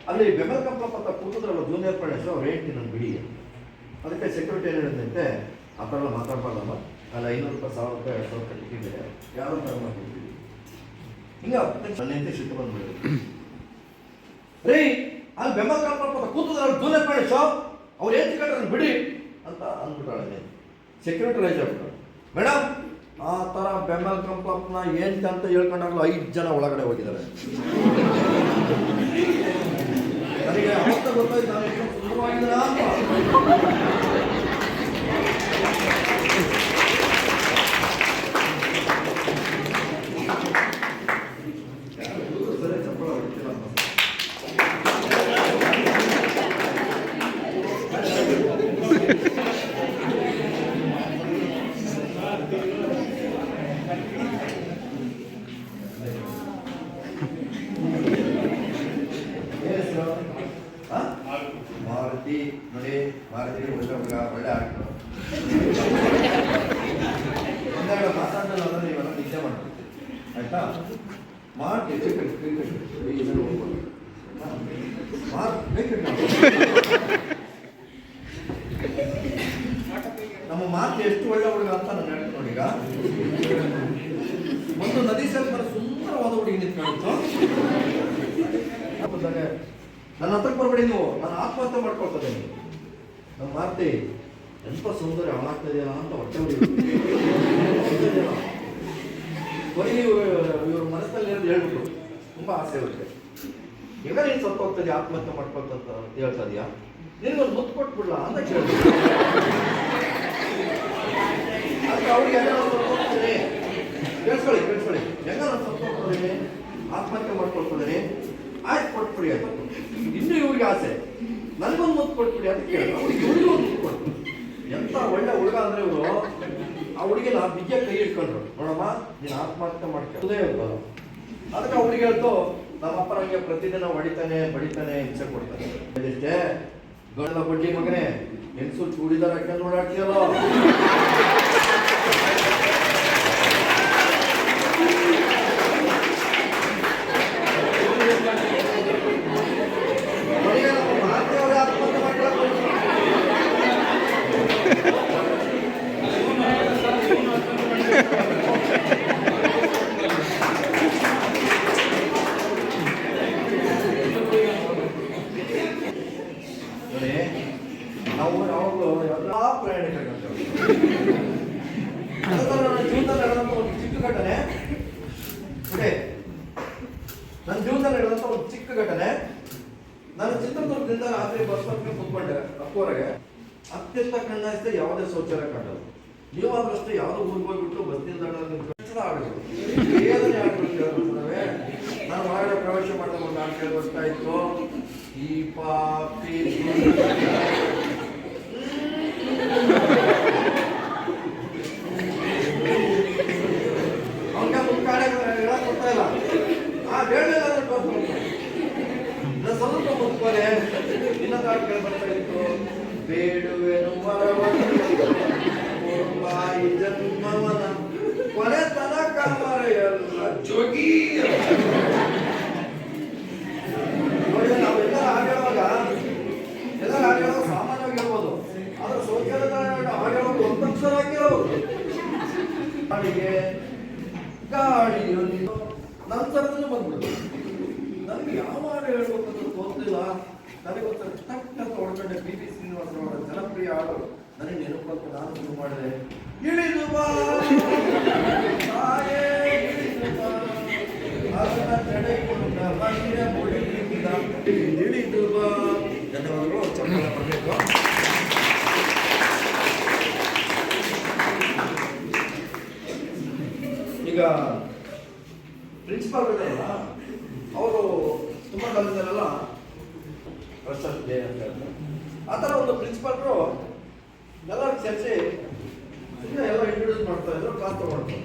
ಅಲ್ಲಿ ಬೆಂಬಲ ಕಂಪ್ಲಪ್ ಅಂತ ಕೂತಿದ್ರಲ್ಲ ಜೂನಿಯರ್ ಪ್ರದೇಶ, ಅವ್ರು ಹೇಳ್ತೀನಿ ನನ್ನ ಬಿಡಿ. ಅದಕ್ಕೆ ಸೆಕ್ಯೂರಿಟಿ ಏನು ಹೇಳಿದಂತೆ, ಆ ಥರ ಎಲ್ಲ ಮಾತಾಡ್ಬಾರ್ದಲ್ಲ, ಅಲ್ಲಿ 500 ರೂಪಾಯಿ 1000 ರೂಪಾಯಿ 2000 ರೂಪಾಯಿ ಟಿಕೆಟ್ ಇದೆ, ಯಾರು ತಗೊಂಡಿದ್ದೀವಿ ಹಿಂಗ ನನ್ನ ಸಿಟ್ಟು ಬಂದ್ಬಿಡಿದ್ರು. ರೀ ಅಲ್ಲಿ ಬೆಂಬಲ ಕಂಪ್ಲಪ್ ಅಂತ ಕೂತಿದ್ರಲ್ಲ ಜೂನಿಯರ್ ಪ್ರದೇಶ, ಅವ್ರು ಏನು ಟಿಕೆಟ್ ಬಿಡಿ ಅಂತ ಅಂದ್ಬಿಟ್ಟಾಳೆ. ಸೆಕ್ಯೂರಿಟಿ ರೈಸ್ ಆಗ್ಬಿಟ್ಟು, ಮೇಡಮ್ ಆ ಥರ ಬೆಂಬಲ ಕಂಪ್ಲಪ್ನ ಏನು ಅಂತ ಹೇಳ್ಕೊಂಡಾಗಲೂ 5 ಜನ ಒಳಗಡೆ ಹೋಗಿದ್ದಾರೆ. ನನಗೆ ಅವತ್ತ ಗೊತ್ತಾಯ್ತು ನಾನು ಎಷ್ಟು ಸುಂದರವಾಗಿದ್ದೀರಾ ಅಂತ. ಸರಿ ಚಪ್ಪಳ ಹೊಡಿತೀರ ಅಂತ. ಮಾರುತಿ ನೋಡಿ, ಮಾರುತಿ ಹುಡುಗ ಒಳ್ಳೆ ಆಡ್ತಾರೆ. ಒಂದೆರಡು ಮಾತಾಡಲ್ಲ ಅಂದ್ರೆ ನೀವೆಲ್ಲ ನಿದ್ದೆ ಮಾಡ್ತೀವಿ ಆಯ್ತಾ? ಮಾರುತಿ ನಮ್ಮ ಮಾತು ಎಷ್ಟು ಒಳ್ಳೆ ಹುಡುಗ ಅಂತ ನಾನು ಹೇಳ್ತೀನಿ ನೋಡಿ. ಈಗ ಒಂದು ನದಿ ಸ್ವಲ್ಪ ಸುಂದರವಾದ ಹುಡುಗಿ ನಿಂತ್ಕೊಂಡಿತ್ತು. ನನ್ನ ಹತ್ರಕ್ಕೆ ಬರ್ಬೇಡಿ ನೀವು, ನಾನು ಆತ್ಮಹತ್ಯೆ ಮಾಡ್ಕೊಳ್ತದೆ. ನಮ್ಮ ಮಾರ್ತಿ ಎಂತ ಸುಂದರ ಹಾಳಾಗ್ತಾ ಇದೆಯಲ್ಲ ಅಂತ ಹೊಟ್ಟೆ ಕೊನೆಗೆ ಇವ್ರ ಮನಸ್ಸಲ್ಲಿ ಹೇಳ್ಬಿಟ್ಟು ತುಂಬಾ ಆಸೆ ಇರುತ್ತೆ. ಈಗ ನೀನು ಸ್ವಲ್ಪ ಹೋಗ್ತದೆ ಆತ್ಮಹತ್ಯೆ ಮಾಡ್ಕೊಳ್ತಂತ ಹೇಳ್ತಾ ಇದೀಯಾ, ನಿನಗೊಂದು ಮುತ್ತು ಕೊಟ್ಬಿಡ್ಲಾ ಅಂತ ಕೇಳಿದ್ರು. ಅದಕ್ಕೆ ಅವ್ರಿಗೆ ಎಲ್ಲ ಹೋಗ್ತದೆ, ಕೇಳಿಸ್ಕೊಳ್ಳಿ ಹೆಂಗ ನಾನು ಸ್ವಲ್ಪ ಹೋಗ್ತದೆ ಆತ್ಮಹತ್ಯೆ ಮಾಡ್ಕೊಳ್ತದೆ, ಆಯ್ತು ಕೊಟ್ಬಿಡಿ ಅಂತ. ಇನ್ನು ಇವ್ರಿಗೆ ಆಸೆ, ನನಗೊಂದು ಮುತ್ತು ಕೊಟ್ಬಿಡಿ ಅಂತ ಕೇಳಿ ಎಂತ ಒಳ್ಳೆ ಹುಡುಗ ಅಂದ್ರೆ ಇವರು ಆ ಹುಡುಗಿನ ಬಿಗ್ಗೆ ಕೈ ಇಟ್ಕೊಂಡ್ರು, ನೋಡಮ್ಮ ನೀನು ಆತ್ಮಹತ್ಯೆ ಮಾಡ್ಕೊಂಡೇ ಇರ್ಬೋದು. ಅದಕ್ಕೆ ಅವ್ರಿಗೆ ಹೇಳ್ತು, ನಮ್ಮಪ್ಪ ನನಗೆ ಪ್ರತಿದಿನ ಹೊಡಿತಾನೆ ಬಡಿತಾನೆ ಹಿಂಸೆ ಕೊಡ್ತಾನೆ. ಇಷ್ಟೇ ಗಂಡ ಬಡ್ಡಿ ಮಗನೇ, ಹೆಂಗಸು ಚೂಡಿದಾರ ಹಾಕೊಂಡು ಓಡಾಡ್ತೀಯಲ್ಲ. ನಾವು ಯಾವಾಗಲೂ ಎಲ್ಲ ಪ್ರಯಾಣಿಕರಿಗಂತೇವೆ. ನನ್ನ ಜೀವನದಲ್ಲಿ ನಡೆದಂಥ ಒಂದು ಚಿಕ್ಕ ಘಟನೆ ನನ್ನ ಜೀವನದಲ್ಲಿ ನಡೆದಂಥ ಒಂದು ಚಿಕ್ಕ ಘಟನೆ. ನಾನು ಚಿತ್ರದುರ್ಗದಿಂದ ರಾತ್ರಿ ಬಸ್ ಹತ್ತಿ ಕುತ್ಕೊಂಡೆ ಅಪ್ಪವರೆಗೆ. ಅತ್ಯಂತ ಕಣ್ಣಾಯಿಸಿದೆ ಯಾವುದೇ ಶೌಚಾಲಯ ಕಂಡದ್ದು. ನೀವಾದ್ರಷ್ಟೇ ಯಾವುದೋ ಊರಿಗೆ ಹೋಗ್ಬಿಟ್ಟು ಬಸ್ ನಿಲ್ದಾಣ ಆಡೋದು ಏನೇ ಆಡ್ಬಿಟ್ಟು ನಾನು ಹೊರಗಡೆ ಪ್ರವೇಶ ಮಾಡಿದ ಒಂದು ಆಟ ಬರ್ತಾ ಇತ್ತು. ಈ ಪಾಪಿ ಅವನಿಗೆ ಮುಖಾಡೆ ಹೇಳಕ್ ಕೊಡ್ತಾ ಇಲ್ಲ. ಆ ಬೇಡಾದ್ರೆ ನಾನು ಸ್ವಲ್ಪ ಮುತ್ಕೊಲೆ ಇನ್ನೊಂದು ಆಟ ಕೇಳಿ ಬರ್ತಾ ಇತ್ತು. ಬೇಡುವೆನು ಮರವನ ಜನ್ಮವನ ಕೊನೆ ತನಕ ಮರೆಯಲ್ಲ ಜೋಗಿ. ನೋಡಿ, ನಾವೆಲ್ಲ ಹಾಡೇಳುವಾಗ ಎಲ್ಲರೂ ಹಾಡೇಳುವಾಗ ಸಾಮಾನ್ಯವಾಗಿ ಹೇಳ್ಬೋದು, ಆದ್ರೆ ಶೌಚಾಲಯದ ಹಾಡೇಳುವಾಗ ಒಂದಕ್ಷರ ಆಗಿರೋದು. ಗಾಳಿಗೆ ಗಾಳಿಯೊಂದು ನಂತರದಲ್ಲೂ ಬಂದ್ಬಿಡುದು. ನನಗೆ ಯಾವ ಹಾಡು ಹೇಳ್ಬೇಕಂತ ಗೊತ್ತಿಲ್ಲ. ನನಗೊಂಥರ ಟಕ್ ಅಂತ ಹೊಡ್ಕೊಂಡೆ. ಬಿ ಶ್ರೀನಿವಾಸರವರ ಜನಪ್ರಿಯ ಹಾಡು ನನಗೆ ನೆನಪಂತ ನಾನು ಶುರು ಮಾಡಿದೆ. ಇಳಿದು ಬಾ ತಾಯೇ ಇಳಿದು ಬಾ, ಅದನ್ನ ತಡೆಕೊಂಡ ಮಹಿಳೆ ಮುಡಿದ ಇಳಿದು ಬಾ. ಧನ್ಯವಾದಗಳು. ಚಪ್ಪಲ ಬರಬೇಕು. ಈಗ ಪ್ರಿನ್ಸಿಪಾಲ್ ಇದ್ದಾರಲ್ಲ, ಅವರು ತುಂಬ ಕಾಲದಲ್ಲೆಲ್ಲ ಪ್ರಶಸ್ತಿ ಡೇ ಅಂತ ಹೇಳ್ತಾರೆ. ಆ ಥರ ಒಂದು ಪ್ರಿನ್ಸಿಪಾಲ್ರು ಎಲ್ಲರೂ ಸೇರಿಸಿ ಸುಮ್ಮನೆ ಎಲ್ಲ ಇಂಟ್ರೊಡ್ಯೂಸ್ ಮಾಡ್ತಾ ಇದ್ರು, ಕ್ಲಾಸ್ ತಗೊಳ್ತಾರೆ.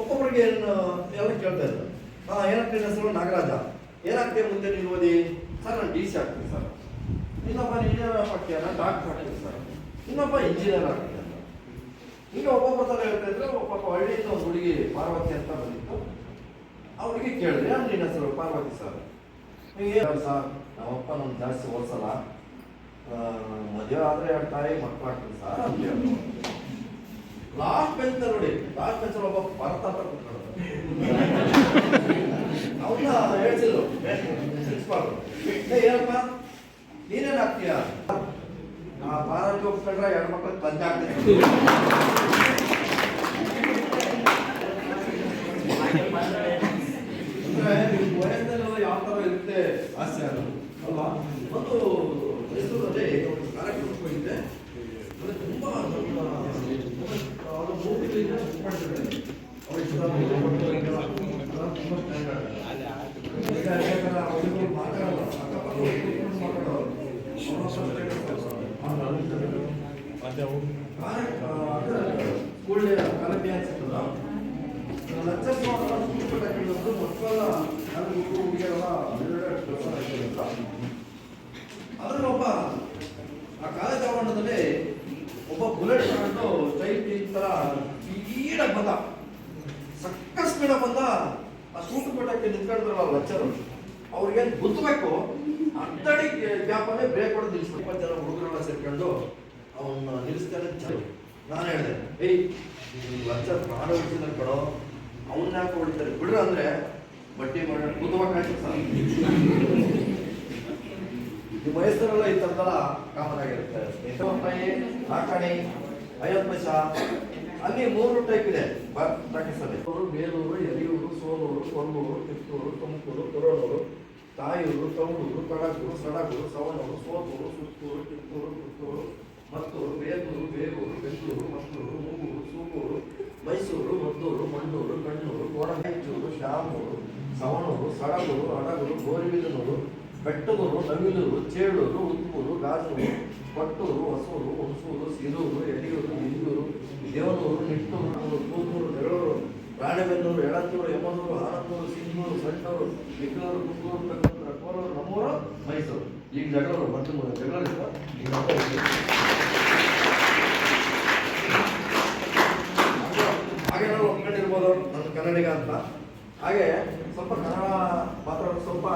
ಒಬ್ಬೊಬ್ಬರಿಗೆ ಎಲ್ಲ ಕೇಳ್ತಾ ಇದ್ರು. ಏನಾಗ್ತೀನಿ ಹೆಸರು ನಾಗರಾಜ, ಏನಾಗ್ತೀಯ ಮುಂದೆ ನೀನು ಓದಿ? ಸರ್ ನಾನು DC ಆಗ್ತೀನಿ ಸರ್. ಇನ್ನೊಬ್ಬ ಇಂಜಿನಿಯರ್ ಆಗ್ತೀಯ? ನಾನು ಡಾಕ್ಟರ್ ಆಗ್ತೀನಿ ಸರ್. ಇನ್ನೊಬ್ಬ ಇಂಜಿನಿಯರ್ ಆಗ್ತೀನಿ ಅಂತ. ಈಗ ಒಬ್ಬೊಬ್ಬ ಥರ ಹೇಳ್ತಾ ಇದ್ರು. ಒಬ್ಬ ಹಳ್ಳಿಯಿಂದ ಒಂದು ಹುಡುಗಿ ಪಾರ್ವತಿ ಅಂತ ಬಂದಿತ್ತು. ಆ ಹುಡುಗಿ ಕೇಳಿದ್ರೆ ನಿನ್ನ ಹೆಸರು ಪಾರ್ವತಿ ಸರ್. ಸರ್ ನಮ್ಮಪ್ಪ ನಮ್ಗೆ ಜಾಸ್ತಿ ಓದಿಸಲ್ಲ, ಮದುವೆ ಆದರೆ 2 ತಾಯಿ ಮಕ್ಕಳು ಆಗ್ತೀನಿ ಸರ್ ಅಂತ ಹೇಳಿ. ಲಾಸ್ಟ್ ಬೆಂಚ್ ನೋಡಿ, ಲಾಸ್ಟ್ ಬೆಂಚ್ ಒಬ್ಬ ಭರತ ಅಂತ ಕೂತ್ಕೊಳ್ಳೋದು. ಅವನ್ನ ಹೇಳ್ತಿದ್ರು ಪ್ರಿನ್ಸಿಪಾಲ್, ಏನಪ್ಪ ನೀನೇನು ಆಗ್ತೀಯ? ಪಾರ್ವತಿ ಹೋಗ್ಕೊಂಡ್ರೆ 2 ಮಕ್ಕಳು ತಂದೆ ಆಗ್ತೀನಿ. ವಯಸ್ಸಲ್ಲೆಲ್ಲ ಯಾವ ಥರ ಇರುತ್ತೆ ಆಸೆ ಅಲ್ವಾ? ಒಂದು ಮೈಸೂರಲ್ಲಿ ಒಂದು ಕಾರ್ಯಕ್ರಮಕ್ಕೆ ಹೋಗಿದ್ದೆ. ತುಂಬ ಅವರು 3 ತಿಂಗಳಿಂದ ಮಾಡಿದ್ದಾರೆ. ಅವರು ತುಂಬ ಮಾತಾಡೋದು ಸ್ಕೂಲ್ ಕಲಬಿ ಅನ್ಸುತ್ತಲ್ಲ, ಅದ್ರಲ್ಲಿ ಒಬ್ಬ ಆ ಕಾಲೇಜ್ ಆವರಣದಲ್ಲಿ ಒಬ್ಬ ಬುಲೆಟ್ ತಗೊಂಡು ಸ್ಟೈಲ್ ತರ ಸ್ಪೀಡ ಬಂದ, ಸಕ್ಕ ಸ್ಪೀಡ ಬಂದ. ಆ ಸೂಟು ಪಟಕ್ಕೆ ನಿಂತ್ಕೊಂಡ್ರಲ್ಲ ಲೆಕ್ಚರ್, ಅವ್ರಿಗೇನು ಗುದ್ದಬೇಕು ಅಡ್ಡಡಿ ಗ್ಯಾಪಲ್ಲೇ ಬ್ರೇಕ್ ಹೊಡೆದು ನಿಲ್ಲಿಸ್ಬೇಕು. 20 ಜನ ಹುಡುಗರೆಲ್ಲ ಸೇರ್ಕೊಂಡು ಅವನ್ನ ನಿಲ್ಲಿಸ್ತಾನೆ. ನಾನು ಹೇಳಿದೆ, ಏಯ್ ಲೆಕ್ಚರ್ ಪ್ರಾಣ ಉಳಿಸಿದ್ರೆ ಕೊಡೋ, ಅವನ್ನ ಯಾಕೆ ಹೊಡಿತಾರೆ ಬಿಡ್ರ ಅಂದ್ರೆ ಬಟ್ಟಿ ಮಾಡಿ ಗುದ್ದಬೇಕಾಗಿ ಸರ್. ಈ ವಯಸ್ಸರೆಲ್ಲ ಈ ಥರದೆಲ್ಲ ಕಾಮನ್ ಆಗಿರುತ್ತೆ. ನಾಕಣಿ, 50 ಪೈಸಾ, ಅಲ್ಲಿ 3 ಟೈಪ್ ಇದೆ ಪ್ರಾಕ್ಟೀಸಲ್ಲಿ. ಬೇಲೂರು, ಯರಿಯೂರು, ಸೋಲೂರು, ಕೊಲ್ಲೂರು, ಕಿತ್ತೂರು, ತುಮಕೂರು, ತುರನೂರು, ತಾಯೂರು, ತೌಡೂರು, ಕಡಗೂರು, ಸಡಗೂರು, ಸವಣೂರು, ಸೋತೂರು, ಸುತ್ತೂರು, ಕಿತ್ತೂರು, ಪುತ್ತೂರು, ಮತ್ತೂರು, ಬೇಲೂರು, ಬೇಗೂರು, ಬೆಂಗಳೂರು, ಮತ್ತೂರು, ಮೂಗೂರು, ಸೂಗೂರು, ಮೈಸೂರು, ಮದ್ದೂರು, ಮಂಡೂರು, ಕಣ್ಣೂರು, ಕೋಡರಾಯಚೂರು, ಶ್ಯಾಮೂರು, ಸವಣೂರು, ಸಡಗೂರು, ಅಡಗೂರು, ಗೋರಿಬಿದನೂರು, ಬೆಟ್ಟದೂರು, ನವಿಲೂರು, ಚೇಳೂರು, ಉತ್ಮೂರು, ಗಾಜನೂರು, ಕೊಟ್ಟೂರು, ಹೊಸೂರು, ಹುಣಸೂರು, ಸಿರೂರು, ಯಡಿಯೂರು, ಇಂದೂರು, ದೇವನೂರು, ನಿಟ್ಟೂರು, ಕೂದೂರು, ನೆರಳೂರು, ರಾಣೆಬೆನ್ನೂರು, ಯಳತ್ತೂರು, ಯಮನೂರು, ಆನಂದೂರು, ಸಿಂಧೂರು, ಸಂಡೂರು, ವಿಗ್ಲೂರು, ಕುಂದೂರು, ಬೆಂಗಳೂರು, ರಕ್ಕೋಲೂರು, ನಮ್ಮೂರು, ಮೈಸೂರು. ಈಗ ಜಗಳೂರು ಮತ್ತೆ ಜಗಳ ಹಾಗೆ ನಾವು ಒಪ್ಕೊಂಡಿರ್ಬೋದು ನನ್ನ ಕನ್ನಡಿಗ ಅಂತ. ಹಾಗೆ ಸ್ವಲ್ಪ ಕನ್ನಡ ಮಾತಾಡೋದು ಸ್ವಲ್ಪ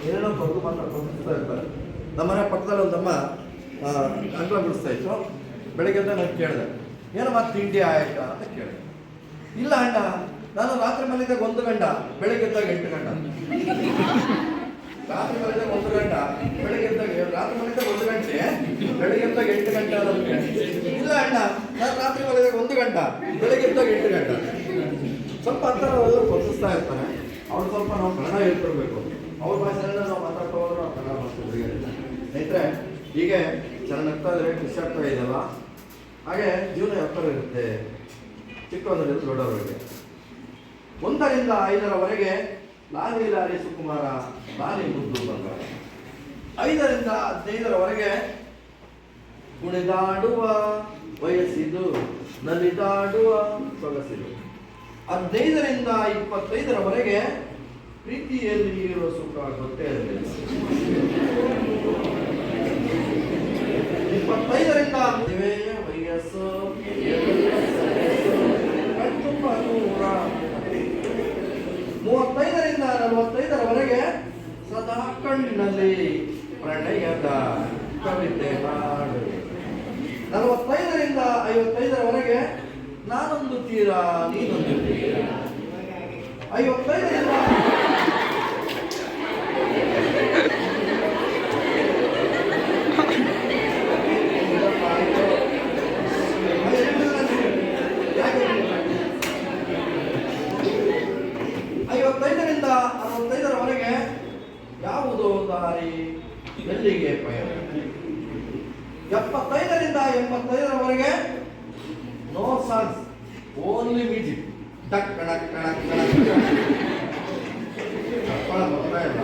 ಏನೇನೋ ತೊಂದು ಮಾತಾಡ್ತಾ ಇರ್ತಾರೆ. ನಮ್ಮನೆ ಪಕ್ಕದಲ್ಲಿ ಒಂದಮ್ಮ ಅಂಗ್ಲ ಬಿಡಿಸ್ತಾ ಇತ್ತು. ಬೆಳಗ್ಗೆ ನಾನು ಕೇಳಿದೆ, ಏನೋ ಮತ್ತೆ ತಿಂಡಿ ಆಯ್ತಾ ಅಂತ ಕೇಳಿದೆ. ಇಲ್ಲ ಅಣ್ಣ, ನಾನು ರಾತ್ರಿ ಮಲಗಿದಾಗ 1 ಗಂಟೆ, ಬೆಳಗ್ಗೆ ಎದ್ದಾಗ 8 ಗಂಟೆ. ರಾತ್ರಿ ಮಲಗಿದಾಗ 1 ಗಂಟೆ, ಬೆಳಗ್ಗೆ ಎದ್ದಾಗ ರಾತ್ರಿ ಮಲಗಿದಾಗ 1 ಗಂಟೆ, ಬೆಳಗ್ಗೆ ಎದ್ದಾಗ 8 ಗಂಟೆ ಅನ್ನೋದಕ್ಕೆ. ಇಲ್ಲ ಅಣ್ಣ, ನಾನು ರಾತ್ರಿ ಮಲಗಿದಾಗ 1 ಗಂಟೆ, ಬೆಳಗ್ಗೆ ಎದ್ದಾಗ 8 ಗಂಟೆ. ಸ್ವಲ್ಪ ಅಂತರ ಪ್ರೊಸೆಸ್ತಾ ಇರ್ತಾನೆ. ಅವ್ರು ಸ್ವಲ್ಪ ನಾವು ಕನ್ನಡ ಹೇಳ್ಕೊಡ್ಬೇಕು. ಅವ್ರ ಭಾಷೆಯಲ್ಲ ನಾವು ಮಾತಾಡ್ತಾ ಹೋದ್ರೆ ನಾವು ಕನ್ನಡ ಮಾತಾಡ್ತೀವಿ. ಸ್ನೇಹಿತರೆ, ಹೀಗೆ ಚೆನ್ನಾಗಿ ನಗ್ತಾ ಇದ್ರೆ ಖುಷಿ ಆಗ್ತಾ ಇದೆಯಲ್ಲ. ಹಾಗೆ ಜೀವನ ಯಾವ ಥರ ಇರುತ್ತೆ ಚಿಕ್ಕವರಲ್ಲಿ ದೊಡ್ಡವರಿಗೆ. 1 ರಿಂದ 5ರವರೆಗೆ ಲಾಲಿ ಲಾಲಿ ಸುಕುಮಾರ, ಲಾಲಿ ಮುದ್ದು ಬಂಗಾರ. 5 ರಿಂದ 15ರವರೆಗೆ ಕುಣಿದಾಡುವ ವಯಸ್ಸಿದು, ನಲಿದಾಡುವ ಸೊಗಸಿದು. 15 ರಿಂದ 25ರವರೆಗೆ ಪ್ರೀತಿಯಲ್ಲಿ ಇರೋ ಸುಖ ಗೊತ್ತೇ ಇರಲಿಲ್ಲ. 25 ರಿಂದ ಮದುವೆಯ ವಯಸ್ಸು, ಕಣ್ತುಂಬ ನೂರ. 35 ರಿಂದ 45ರವರೆಗೆ ಸದಾ ಕಣ್ಣಿನಲ್ಲಿ ಪ್ರಣಯದ ಕವಿತೆ ಹಾಡು. 45 ರಿಂದ 55ರವರೆಗೆ ನಾನೊಂದು ತೀರ ನೀನೊಂದು ತೀರ. 55 ರಿಂದ ರಿಂದ 65ರವರೆಗೆ ಯಾವುದೋ ದಾರಿ, ಎಲ್ಲಿಗೆ ಪಯಣ. 75 ರಿಂದ 85ರವರೆಗೆ ನೋ ಸಾಂಗ್ಸ್, ಓನ್ಲಿ ಮ್ಯೂಸಿಕ್. ಟಕ್ ಕಣಕ್ ಕಣಕ್ ಕಣಕ್ ಬರ್ತಾ ಇಲ್ಲ.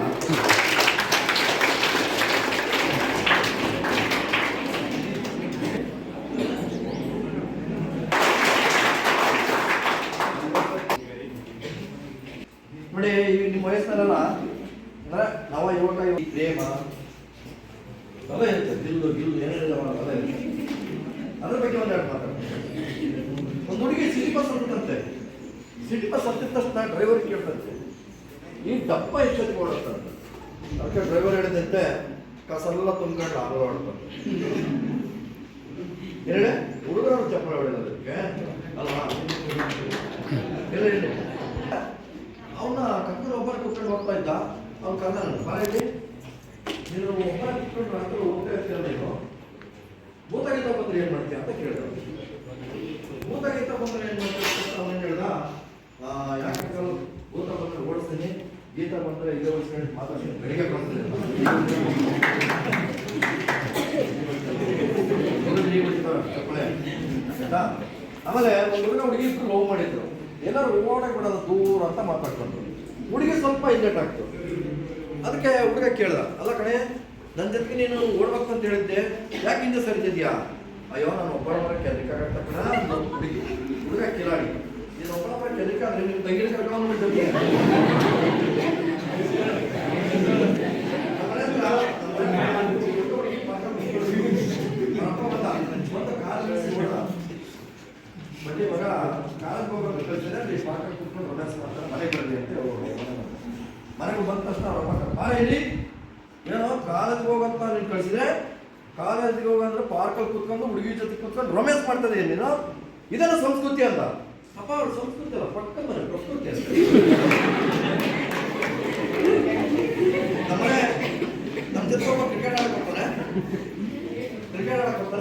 ನೋಡಿ, ನಿಮ್ಮ ವಯಸ್ಸಿನಲ್ಲ ಅಂದ್ರೆ ನವ ಯುವಕ ಪ್ರೇಮ ಅದ ಇರುತ್ತೆ. ಗಿಲ್ಲು ಗಿಲ್ಲು ಏನೇನಿಲ್ಲ ಅದ ಇರುತ್ತೆ. ಅದ್ರ ಬಗ್ಗೆ ಒಂದೆರಡು ಮಾತಾಡ್ತಾರೆ. ಒಂದು ಹುಡುಗಿ ಸಿಟಿ ಬಸ್ ಹತ್ತಂತೆ. ಸಿಟಿ ಬಸ್ ಹತ್ತಿದ ತಕ್ಷಣ ಡ್ರೈವರ್ ಕೇಳ್ತಂತೆ, ಈ ಡಬ್ಬ ಎಷ್ಟೊತ್ತಿಗೆ ಓಡುತ್ತಂತೆ. ಅದಕ್ಕೆ ಡ್ರೈವರ್ ಹೇಳಿದಂತೆ, ಕಸೆಲ್ಲ ತುಂಬ್ಕೊಂಡು ಆಡೋಡ್ತಂತೆ. ಹೇಳಿ ಹುಡುಗರು ಚಪ್ಪಳ ಹೊಡೆಯೋದಕ್ಕೆ ಅಲ್ವಾ. ಹೇಳಿ ಅವನ್ನ ಕರ್ಕೊಂಡು ಒಬ್ಬರು ಕೂತ್ಕೊಂಡು ಹೋಗ್ತಾ ಇದ್ದ. ಅವ್ನು ಕರ್ದ ಮನೆಯಲ್ಲಿ, ನೀನು ಒಬ್ಬರ ಕೂತ್ಕೊಂಡು ರಾತ್ರಿ ಹೋಗ್ತಾ ಇರ್ತೀರ, ನೀನು ಭೂತಗೀತ ಬಂದ್ರೆ ಏನ್ ಮಾಡ್ತೀಯ ಅಂತ ಕೇಳಿದ. ಭೂತಗೀತ ಬಂದ್ರೆ ಏನ್ ಮಾಡ್ತೀಯ ಅಂತ ಅವನು ಹೇಳ್ದ, ಯಾಕೆ ಭೂತ ಬಂದ್ರೆ ಓಡಿಸ್ತೀನಿ, ಗೀತ ಬಂದ್ರೆ ಇದೇ ಓಡಿಸ್ಕೊಂಡು ಮಾತಾಡ್ತೀನಿ, ಬೆಳಿಗ್ಗೆ ಬರ್ತೀನಿ. ಆಮೇಲೆ ಒಂದು ಹುಡುಗಿ ಲವ್ ಮಾಡಿದ್ರು. ಎಲ್ಲರೂ ಓಡಾಕ್ ಬಿಡೋದು ದೂರ ಅಂತ ಮಾತಾಡ್ಕೊಂಡ್ರು. ಹುಡುಗಿ ಸ್ವಲ್ಪ ಇಂಜೆಕ್ಟ್ ಆಗ್ತು. ಅದಕ್ಕೆ ಹುಡುಗ ಕೇಳ್ದ, ಅಲ್ಲ ಕಣೆ, ನನ್ನ ಜೊತೆಗೆ ನೀನು ಓಡ್ಬೇಕು ಅಂತ ಹೇಳಿದ್ದೆ, ಯಾಕೆ ಹಿಂದೆ ಸರಿದಿದ್ಯಾ? ಅಯ್ಯೋ, ನಾನು ಒಬ್ಬರೊಬ್ಬರ ಕೆದಕಾಗತ್ತ ಕಣ. ಹುಡುಗಿ ಹುಡುಗ ಕಿಲಾಡಿ, ನೀನು ಒಬ್ಬರೊಬ್ಬರ ಕೆದಕಾದ್ರೆ ನೀವು ತಂಗಿನ ಕರ್ಕೊಂಡು ಬಿಟ್ಟಿದ್ದೆ. ಬಡ್ಡಿ ಮಗ ಕಾಲಕ್ಕೆ ಹೋಗೋದು ಕಳಿಸಿದ್ರೆ ಅಲ್ಲಿ ಪಾಠ ಕೂತ್ಕೊಂಡು ರೊಮ್ಯಾನ್ಸ್ ಮಾಡ್ತಾರೆ. ಮನೆಗೆ ಬರಲಿ ಅಂತ ಮನೆಗೆ ಬಂದ ತಕ್ಷಣ ಅವ್ರ ಮಗ ಇಲ್ಲಿ ಏನೋ ಕಾಲೇಜ್ಗೆ ಹೋಗಂತ ನೀನು ಕಳಿಸಿದ್ರೆ, ಕಾಲೇಜ್ಗೆ ಹೋಗಂದ್ರೆ ಪಾರ್ಕಲ್ಲಿ ಕೂತ್ಕೊಂಡು ಹುಡುಗಿ ಜೊತೆ ಕೂತ್ಕೊಂಡು ರೊಮ್ಯಾನ್ಸ್ ಮಾಡ್ತದೆ. ನೀನು ಇದೆಲ್ಲ ಸಂಸ್ಕೃತಿ ಅಂತ. ಅಪ್ಪ ಅವ್ರ ಸಂಸ್ಕೃತಿ ಅಲ್ಲ, ಪಕ್ಕ ಮನೆ ಪ್ರಕೃತಿ ಅಂತ. ನಮ್ಮನೆ ನಮ್ಮ ಜೊತೆ ಒಬ್ಬ ಕ್ರಿಕೆಟ್ ಆಡಕ್ಕೆ ಹೋಗ್ತಾನೆ.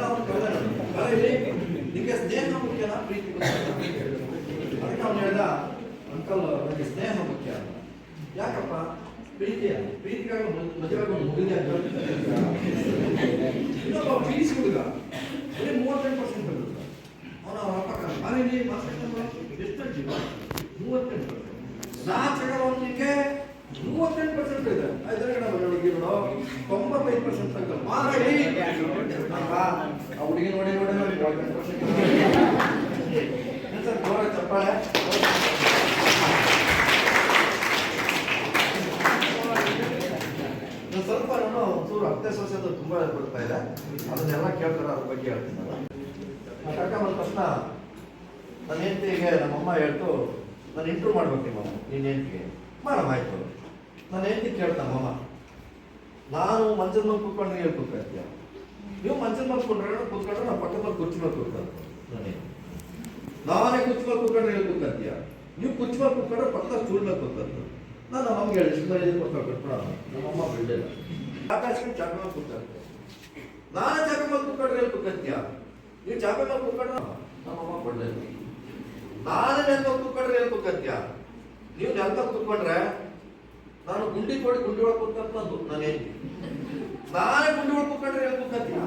ಅವ್ನು ಕಳೆದ ಇಲ್ಲಿ ನಿಮಗೆ ಸ್ನೇಹ ಮುಖ್ಯನಾ ಪ್ರೀತಿ ಮುಖ್ಯ? ಅದಕ್ಕೆ ಅವ್ನು ಹೇಳ್ದ, ಅಂಕಲ್ ನನಗೆ ಸ್ನೇಹ ಮುಖ್ಯ. ಯಾಕಪ್ಪ? ಪ್ರೀತಿಗಾಗಿ ಮದುವೆಗೆ ಒಂದು ಮುಗಿದ ಇನ್ನೊಬ್ಬ ಪೀಸ್ ಹುಡುಗ ಬರೀ 38% ಬಂದ. ಅವನ ಅಪ್ಪ ಮನೇಲಿ ಎಷ್ಟು ಜೀವ 38%. 4 38% ಇದೆ. 5 ಗಂಟೆ ಹುಡುಗಿ ನೋಡೋ 95% ಅಂಕಲ್ ಮಾಡಿ ಆ ಹುಡುಗಿ ನೋಡಿ ನೋಡಿ ನೋಡಿ ಸರ್ ಜೋರ ಚಪ್ಪಾಳೆ. ಸ್ವಲ್ಪ ನಾನು ಒಂಚೂರು ಹತ್ತೆ ಸೋಸೋದು ತುಂಬಾ ಬರ್ತಾ ಇದೆ, ಅದನ್ನೆಲ್ಲ ಕೇಳ್ತಾರೆ, ಅದ್ರ ಬಗ್ಗೆ ಹೇಳ್ತೀನಿ ನಾನು. ಕರ್ಕೊಂಡ್ ಬಂದ ತಕ್ಷಣ ನನ್ನ ಹೆಂಡತಿಗೆ ನಮ್ಮಮ್ಮ ಹೇಳ್ತು, ನಾನು ಇಂಟ್ರೂ ಮಾಡ್ಬೇಕು ನಿಮ್ಮಮ್ಮ, ನಿನ್ನ ಹೆಂಡತಿಗೆ ಮಾಡಮ್ಮ ಆಯ್ತು. ನನ್ನ ಹೆಂಡತಿ ಕೇಳ್ತಾನೆ ನಮ್ಮಮ್ಮ, ನಾನು ಮಂಚದ ಮೇಲೆ ಕೂತ್ಕೊಂಡ್ರೆ ಹೇಳಿ ಕೂತ್ಕೊಳ್ತೀಯ, ನೀವು ಮಂಚದ ಮೇಲೆ ಕೂತ್ಕೊಂಡ್ರೆ ನಮ್ಮ ಪಕ್ಕದ ಮೇಲೆ ಕುರ್ಚಿ ಮೇಲೆ ಕೂತ್ಕೊಳ್ತೀನಿ, ನಾನೇ ಕುರ್ಚಿ ಮೇಲೆ ಕೂತ್ಕೊಂಡ್ರೆ ಹೇಳಿ ಕೂತ್ಕೊಳ್ತೀಯ, ನೀವು ಕುರ್ಚಿ ಮೇಲೆ ಕೂತ್ಕೊಂಡ್ರೆ ಪಕ್ಕದ ಸ್ಟೂಲ್ ಮೇಲೆ ಕೂತ್ಕೊಳ್ತೀನಿ. ನಾನು ನಮ್ಮಮ್ಮಗೆ ಹೇಳಿ ಇಷ್ಟು ಕೊಟ್ಬಿಟ್ಟು ನಮ್ಮಮ್ಮ ಬಿಡಲಿಲ್ಲ. ಆಕಾಶಕ್ಕೆ ಚಾಪೆ ಮೇಲೆ ಕೂತ್ಕೊಳ್ತೆ, ನಾನೇ ಚಾಪೆ ಮೇಲೆ ಕೂತ್ಕೊಂಡ್ರೆ ಹೇಳಿ ಕೂತ್ಕೊಳ್ತೀಯ, ನೀವು ಚಾಪೆ ಮೇಲೆ ಕೂತ್ಕೊಂಡ್ರೆ ನಮ್ಮಮ್ಮ ಬಿಡಲಿಲ್ಲ. ನಾನೇ ನೆಲ ಮೇಲೆ ಕೂತ್ಕೊಂಡ್ರೆ ಹೇಳಿ ಕೂತ್ಕೊಳ್ತೀಯ, ನೀವು ನೆಲ ಮೇಲೆ ಕೂತ್ಕೊಂಡ್ರೆ ನಾನು ಗುಂಡಿ ಕೊಡಿ ಗುಂಡಿ ಒಳಗೆ ಕೂತ್ಕೊಂತ ನಾನು ಏನು, ನಾನೇ ಗುಂಡಿ ಒಳಗೆ ಕೂತ್ಕೊಂಡ್ರೆ ಹೇಳಿ ಕೂತ್ಕೊಳ್ತೀಯ.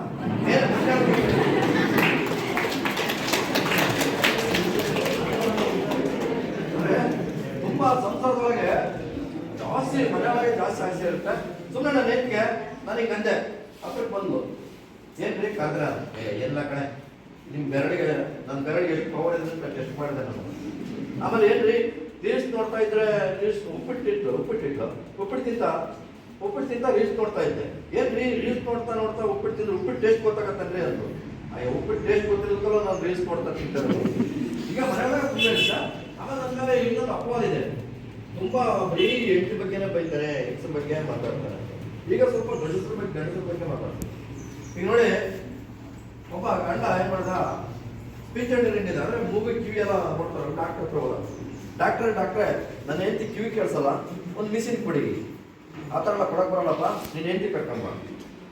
ತುಂಬಾ ಸಂಸಾರದೊಳಗೆ ಜಾಸ್ತಿ ಮನೆಯೊಳಗೆ ಜಾಸ್ತಿ ಆಸೆ ಇರುತ್ತೆ. ಸುಮ್ಮನೆ ನನ್ನ ಹೆಂಗೆ ನನಗೆ ಗಂದೆ ಅಕ್ಕಕ್ಕೆ ಬಂದು ಏನ್ರಿ ಕಾದ್ರ ಎಲ್ಲ ಕಣೆ ನಿಮ್ಮ ಬೆರಳಿಗೆ ನನ್ನ ಬೆರಳಿಗೆ ಎಷ್ಟು ಪವರ್ ಇದೆ ಅಂತ ಟೆಸ್ಟ್ ಮಾಡಿದೆ ನಾನು. ಆಮೇಲೆ ಏನ್ರಿ ರೀಲ್ಸ್ ನೋಡ್ತಾ ಇದ್ರೆ ರೀಲ್ಸ್ ಉಪ್ಪಿಟ್ಟು ತಿಂತ ರೀಲ್ಸ್ ನೋಡ್ತಾ ಇದ್ದೆ. ಏನ್ರಿ ರೀಲ್ಸ್ ನೋಡ್ತಾ ಉಪ್ಪಿಟ್ಟು ತಿಂದ್ರೆ ಉಪ್ಪಿಟ್ಟು ಟೇಸ್ಟ್ ಗೊತ್ತಾಗತ್ತನ್ರಿ ಅಂದ್ರು. ಉಪ್ಪಿಟ್ಟು ಟೇಸ್ಟ್ ಗೊತ್ತಿರೋದಕ್ಕಲ್ಲ ನಾನು ರೀಲ್ಸ್ ನೋಡ್ತಾ ತಿಂತಾರೆ. ಈಗ ಮನೆಯೊಳಗೆ ತುಂಬ ಇಷ್ಟ. ಆಮೇಲೆ ನನ್ನ ಮೇಲೆ ಇನ್ನೊಂದು ಅಪವಾದ ಇದೆ, ತುಂಬಾ ಬರೀ ಹೆಂಡತಿ ಬಗ್ಗೆನೇ ಬೈತಾರೆ, ಹೆಂಗಸರ ಬಗ್ಗೆ ಮಾತಾಡ್ತಾರೆ. ಈಗ ಸ್ವಲ್ಪ ಗಂಡಸರ ಬಗ್ಗೆ ಮಾತಾಡ್ತಾರೆ. ಈಗ ನೋಡಿ, ಒಬ್ಬ ಗಂಡ ಏನ್ ಮಾಡ್ದ, ಸ್ಪೀಚ್ ಅಂಡ್ ಅಂದ್ರೆ ಮೂಗು ಕಿವಿ ಎಲ್ಲ ನೋಡ್ತಾರೆ. ಡಾಕ್ಟರ್ ಹತ್ರ ಹೋದ, ಡಾಕ್ಟ್ರೇ ನನ್ನ ಹೆಂಡತಿ ಕಿವಿ ಕೇಳಿಸಲ್ಲ, ಒಂದು ಮಿಷಿನ್ ಕೊಡಿ. ಆ ಥರ ಎಲ್ಲ ಕೊಡಕ್ಕೆ ಬರಲ್ಲಪ್ಪ, ನಿನ್ನ ಹೆಂಡತಿ ಕಟ್ಕೊಂಬ.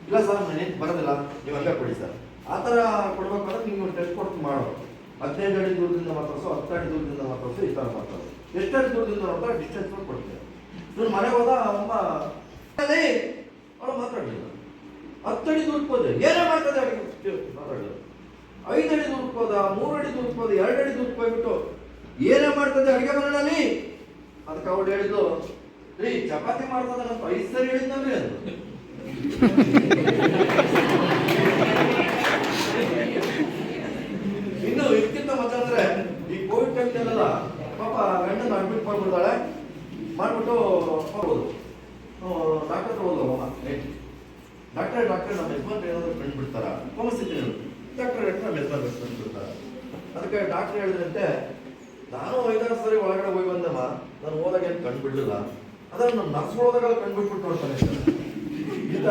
ಇಲ್ಲ ಸರ್ ನನ್ನ ಹೆಂಡತಿ ಬರೋದಿಲ್ಲ, ನೀವು ಹಂಗೆ ಕೊಡಿ ಸರ್. ಆ ಥರ ಕೊಡ್ಬೇಕಾದ್ರೆ ನೀವು ಟೆಸ್ಟ್ ಕೊಟ್ಟು ಮಾಡೋ, 15 ಅಡಿ ದೂರದಿಂದ ಮಾತಾಡ್ಸೋ, 10 ಅಡಿ ದೂರದಿಂದ ಮಾತಾಡ್ಸೋ, ಈ ಥರ ಮಾತಾಡೋದು. ಎಷ್ಟು ಅಡಿ ದೂರದಿಂದ ನೋಡ್ತಾರೆ ಡಿಸ್ಟೆನ್ಸ್ ಕೊಡ್ತೇವೆ. ಇವ್ನು ಮನೆಗೆ ಹೋದ, ಅಮ್ಮ ಅವಳು ಮಾತಾಡಲಿಲ್ಲ. 10 ಅಡಿ ದೂರಕ್ಕೆ ಹೋದೆ, ಏನೇ ಮಾಡ್ತದೆ ಮಾತಾಡಲಿಲ್ಲ. 5 ಅಡಿ ದೂರಕ್ಕೆ ಹೋದ, 3 ಅಡಿ ದೂರಕ್ಕೆ ಹೋದ, 2 ಅಡಿ ದೂರಕ್ಕೆ ಹೋಗ್ಬಿಟ್ಟು ಏನೇ ಮಾಡ್ತದೆ ಅಡುಗೆ ಮನೆಯಲ್ಲಿ. ಅದಕ್ಕೆ ಅವಳು ಹೇಳಿದ್ಲು, ರೀ ಚಪಾತಿ ಮಾಡ್ತದ ನಾನು 5 ಸರಿ ಹೇಳಿದ್ನಲ್ರಿ ಅದು. ಇನ್ನು ಇದಕ್ಕಿಂತ ಮಜಾ ಅಂದ್ರೆ ಈ ಕೋವಿಡ್ ಟೈಮ್ನೆಲ್ಲ ಪಾಪ ಗಂಡನ ಅಡ್ಮಿಟ್ ಮಾಡ್ಬಿಡ್ತಾಳೆ, ಮಾಡ್ಬಿಟ್ಟು ಹೋಗೋದು ಡಾಕ್ಟರ್ ಹತ್ರ ಹೋದವ. ಡಾಕ್ಟರ್ ನಮ್ಮ ಯಜಮಾನ್ರು ಏನಾದ್ರು ಕಂಡುಬಿಡ್ತಾರ, ಸಮಸ್ಯೆ ಡಾಕ್ಟರ್ ನಮ್ಮ ಯಜಮಾನ್ರು ಕಂಡುಬಿಡ್ತಾರ. ಅದಕ್ಕೆ ಡಾಕ್ಟರ್ ಹೇಳಿದ್ರಂತೆ, ನಾನು 5-6 ಸರಿ ಒಳಗಡೆ ಹೋಗಿ ಬಂದಮ್ಮ, ನಾನು ಹೋದಾಗ ಏನು ಕಂಡುಬಿಡ್ಲಿಲ್ಲ, ಅದ್ರ ನಮ್ಮ ನರ್ಸ್ಗಳು ಹೋದಾಗೆಲ್ಲ ಕಂಡುಬಿಟ್ಬಿಟ್ಟು ನೋಡ್ತಾನೆ. ಇಂಥ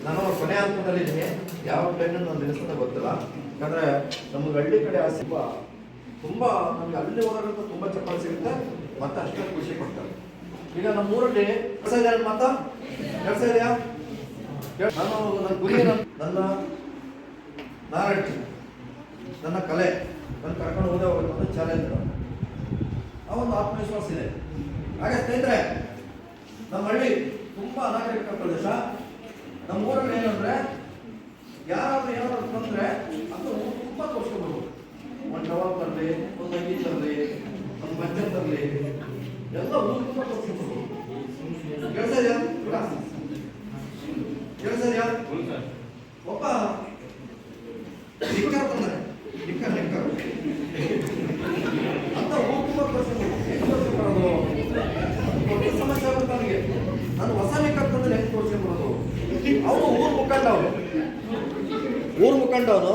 ನಾನು ಕೊನೆ ಹಂತದಲ್ಲಿ ಇದ್ದೀನಿ. ಯಾವ ಟೈಮ್ನಲ್ಲಿ ನಾನು ನಿಲ್ಲಿಸ್ತಾ ಗೊತ್ತಿಲ್ಲ. ಯಾಕಂದ್ರೆ ನಮ್ಗೆ ಹಳ್ಳಿ ಕಡೆ ಆಸೆ ತುಂಬ ನಮ್ಗೆ ಅಲ್ಲಿ ಹೋದಾಗಂತೂ ತುಂಬ ಚಪ್ಪಾಳೆ ಸಿಗುತ್ತೆ, ಮತ್ತೆ ಅಷ್ಟೇ ಖುಷಿ ಕೊಡ್ತಾರೆ. ಈಗ ನಮ್ಮ ಊರಲ್ಲಿ ಕೆಲಸ ಇದೆ ಮಾತಾ ಕೆಲಸ ಇದೆಯಾ? ನಾನು ನನ್ನ ಗುರಿ, ನನ್ನ ನಾರಾಯಣ, ನನ್ನ ಕಲೆ, ನನ್ನ ಕರ್ಕೊಂಡು ಹೋದೇ ಹೋಗ್ಬೇಕು ಅಂತ ಚಾಲೆಂಜ್, ಆ ಒಂದು ಆತ್ಮವಿಶ್ವಾಸ ಇದೆ. ಹಾಗೆ ಸ್ನೇಹಿತರೆ, ನಮ್ಮ ಹಳ್ಳಿ ತುಂಬ ಅನಾಗರಿಕ ಪ್ರದೇಶ. ನಮ್ಮ ಊರಲ್ಲಿ ಏನಂದ್ರೆ ಯಾರಾದ್ರೂ ಏನಾದ್ರು ತಂದ್ರೆ ಅದು ತುಂಬ ತೋರಿಸ್ಕೊಬೋದು. ಒಂದು ಟವಲ್ ತರಲಿ, ಒಂದು ಅಂಗಿ ತರಲಿ, ಒಂದು ಬಟ್ಟೆ ತರಲಿ, ಎಲ್ಲ ಊರು ತುಂಬ ತೋರಿಸ್ಕೊಬೋದು. ಕೆಲಸ ಇದೆಯಾ? ಕೆಲಸ ಇದೆಯಾ? ಒಬ್ಬ ನಿಕ್ಕರ್ ಬಂದರೆ ನಿಕ್ಕರ್ ಅಂತ ಊರು ತುಂಬ ತೋರಿಸ್ಕೊಬೋದು. ದೊಡ್ಡ ಸಮಸ್ಯೆ ಆಗುತ್ತೆ ನನಗೆ. ನಾನು ಹೊಸ ನಿಕ್ಕರ್ ತಂದ್ರೆ ಹೆಂಗೆ ತೋರಿಸ್ಕೊಬೋದು? ಅವನು ಊರು ಮುಖಂಡವನು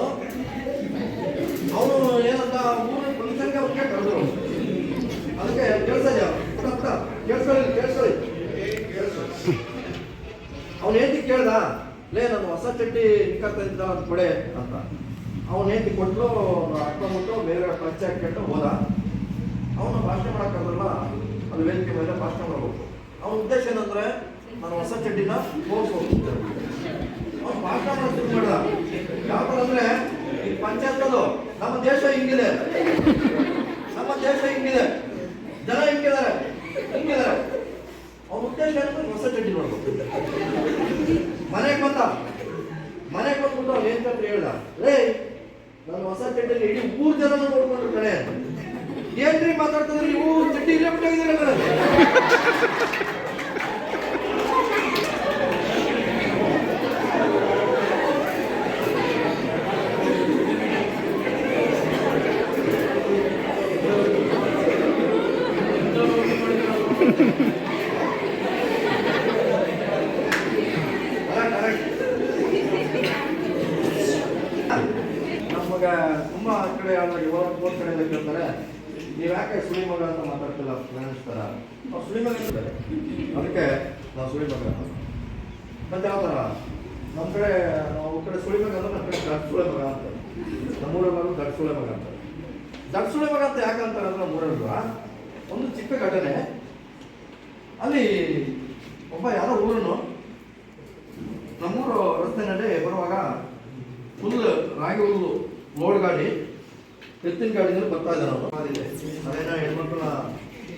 ಅವನು ಏನಂತ ಊರಿನ ಫಂಕ್ಷನ್ಗೆ ಅವ್ರಿಗೆ ಕರೆದ್ರು. ಅದಕ್ಕೆ ಕೇಳಿಸೋದು ಕೇಳಿಸ್ಕೊಳ್ಳಿ ಅವನು ಏಂತಿ ಕೇಳ್ದ, ಲೇ ನಾನು ಹೊಸ ಚಡ್ಡಿ ನಿಕ್ಕರ್ತಾ ಇದ್ದ ಅಂತ ಕೊಡೆ ಅಂತ. ಅವನು ಏಂತಿ ಕೊಟ್ಟಲು, ಹಾಕೊಂಡ್ಬಿಟ್ಟು ಬೇರೆ ಪಂಚೆ ಹಾಕ್ಕೊಂಡು ಹೋದ. ಅವನು ಭಾಷಣ ಮಾಡೋಕ್ಕಾಗಲ್ಲ, ಅದು ವೇದಿಕೆ ಮೇಲೆ ಭಾಷಣ ಮಾಡಬೇಕು. ಅವನ ಉದ್ದೇಶ ಏನಂದ್ರೆ ನಾನು ಹೊಸ ಚಡ್ಡಿನ ಹೋಗ್ಬೇಕು. ಅವ್ನು ಭಾಷಣ ಮಾಡೋದು ಶುರು ಮಾಡ್ದ. ಯಾವ ಥರ ಅಂದ್ರೆ, ಈ ಪಂಚಾಯತ್ ನಮ್ಮ ದೇಶ ಹಿಂಗಿದೆ, ಜನ ಹಿಂಗಿದ್ದಾರೆ. ಅವ್ನ ಉದ್ದೇಶ ಏನಂದ್ರೆ ಹೊಸ ಚಡ್ಡಿ ನೋಡ್ಬೇಕು. ಮನೆಗೆ ಬಂದ್ಬಿಟ್ಟು ಅವ್ನು ಏನ್ ಹೇಳ್ದ, ರೇ ನಾನು ಹೊಸ ಚಡ್ಡಿಯಲ್ಲಿ ಇಡೀ 3 ಜನ ನೋಡ್ಕೊಂಡ್ರು ಕಣೆ. ಏನ್ರಿ ಮಾತಾಡ್ತಿದ್ರೆ ನೀವು ಚಡ್ಡಿ ಇಲ್ಲೇ ಬಿಟ್ಟಿದ್ದೀರಲ್ಲ. ನಮಗ ತುಂಬಾ ಆ ಕಡೆ ಆದಾಗ ಫೋನ್ ಕಡೆ ಕೇಳ್ತಾರೆ, ನೀವು ಯಾಕೆ ಸುಳಿ ಮಗ ಅಂತ ಮಾತಾಡ್ತಿಲ್ಲ ಫ್ರೆಂಡ್ಸ್ತಾರ. ಅವ್ರು ಸುಳಿ ಮಗ ಇರ್ತಾರೆ, ಅದಕ್ಕೆ ನಾವು ಸುಳಿ ಮಗ ಮತ್ತೆ ಯಾವ ಥರ ನಮ್ಮ ಕಡೆ ನಾವು ಕಡೆ ಸುಳಿ ಮಗ ಅಂದ್ರೆ ನಮ್ಮ ಕಡೆ ದಡ್ ಸುಳೆ ಮಗ ಅಂತ, ನಮ್ಮೂರ ಮಗ ದಡ್ ಸುಳೆ ಮಗ ಅಂತ. ದಡ್ ಸುಳೆ ಮಗ ಅಂತ ಯಾಕೆ ಅಂತಾರೆ ಅಂದ್ರೆ ನಮ್ಮೂರಲ್ವ ಒಂದು ಚಿಕ್ಕ ಘಟನೆ. ಅಲ್ಲಿ ಒಬ್ಬ ಯಾರೋ ಊರನ್ನು ನಮ್ಮೂರು ರಸ್ತೆನಲ್ಲಿ ಬರುವಾಗ ಫುಲ್ ರಾಗಿ ಹುಲ್ಲು ಲೋಡ್ ಗಾಡಿ ಎತ್ತಿನ ಗಾಡಿನಲ್ಲಿ ಬರ್ತಾ ಇದ್ದಾನೆ ಅವನು. ಅದೇನೋ ಹೆಣ್ಮಕ್ಳನ್ನ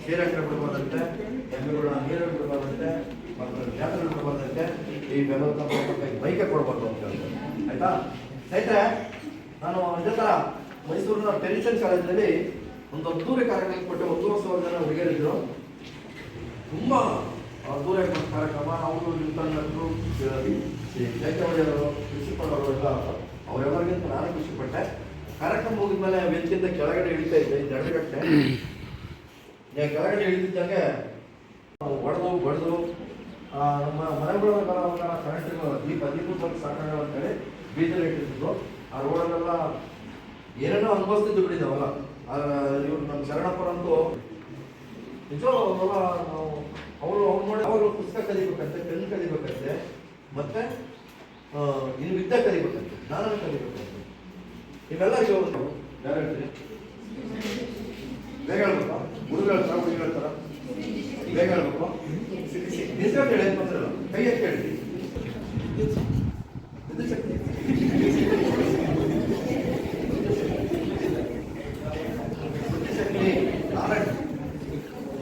ಸೀರೆ ಹಾಕಿ ಬಿಡ್ಬಾರ್ದಂತೆ, ಎಮ್ಮೆಗಳನ್ನ ನೀರು ಬಿಡ್ಬಾರ್ದಂತೆ, ಮತ್ತು ಜಾತ್ರೆ ಬಿಡ್ಬಾರ್ದಂತೆ, ಈ ಬೆಂಬಲ ಬೈಕೆ ಕೊಡ್ಬಾರ್ದು ಅಂತ ಹೇಳ್ತಾರೆ. ಆಯ್ತಾ ಸ್ನೇಹಿತರೆ, ನಾನು ಅದೇ ಥರ ಮೈಸೂರಿನ ಟೆರಿಷನ್ ಕಾಲೇಜಿನಲ್ಲಿ ಒಂದು ಅದ್ದೂರಿ ಕಾರ್ಯಕ್ರಮ ಕೊಟ್ಟೆ. 1 ವರ್ಷ ಜನ ಹುಡುಗಿಯರಿದ್ರು, ತುಂಬ ಅದ್ದೂರಿ ಕಾರ್ಯಕ್ರಮ. ಅವರು ನಿಂತರು ಜೈಕವಡಿಯವರು, ಪ್ರಿನ್ಸಿಪಲ್ ಅವರು ಎಲ್ಲ ಅವರೆಲ್ಲರಿಗಿಂತ ನಾನು ಖುಷಿಪಟ್ಟೆ. ಕಾರ್ಯಕ್ರಮ ಮುಗಿದ್ಮೇಲೆ ವೇದಿಕೆಯಿಂದ ಕೆಳಗಡೆ ಇಳಿತಾ ಇದ್ದೆ, 2 ಗಂಟೆ ಕೆಳಗಡೆ ಇಳಿದಿದ್ದಂಗೆ ಹೊಡೆದು ಬಡ್ದು ನಮ್ಮ ಮನೆಗಳ ಕರೆಂಟ್ ದೀಪ ಸ್ವಲ್ಪ ಸಾಕಾಗಲ್ಲ ಅಂತೇಳಿ ಬೀಜಲ್ಲಿ ಇಟ್ಟಿದ್ದು. ಆ ರೋಡಲ್ಲೆಲ್ಲ ಏನೇನೋ ಅನುಭವಿಸ್ತಿದ್ದು ಬಿಟ್ಟಿದ್ದಾವಲ್ಲ. ಇವ್ರು ನಮ್ಮ ಶರಣಪ್ಪರಂತೂ ನಿಜವಲ್ಲ, ನಾವು ಅವರು ನೋಡಿ ಅವರು ಪುಸ್ತಕ ಕಲಿಬೇಕಂತೆ, ಪೆನ್ ಕಲಿಬೇಕಂತೆ, ಮತ್ತೆ ಇನ್ನು ವಿದ್ಯೆ ಕಲಿಬೇಕಂತೆ, ಜ್ಞಾನ ಕಲಿಬೇಕಂತೆ. ಇವೆಲ್ಲ ಇವರು ಡೈರೆಕ್ಟ್ರಿ ಬೇಗ ಹೇಳ್ಬೇಕಾ? ಹುಡುಗ ಹೇಳ್ತಾರ, ಹುಡುಗ ಹೇಳ್ತಾರ, ಬೇಗ ಹೇಳ್ಬೇಕು. ನಿಜ ಹೇಳಿ ಬಂದ್ರಲ್ಲ, ಕೈ ಎತ್ತಿ ಹೇಳಿ.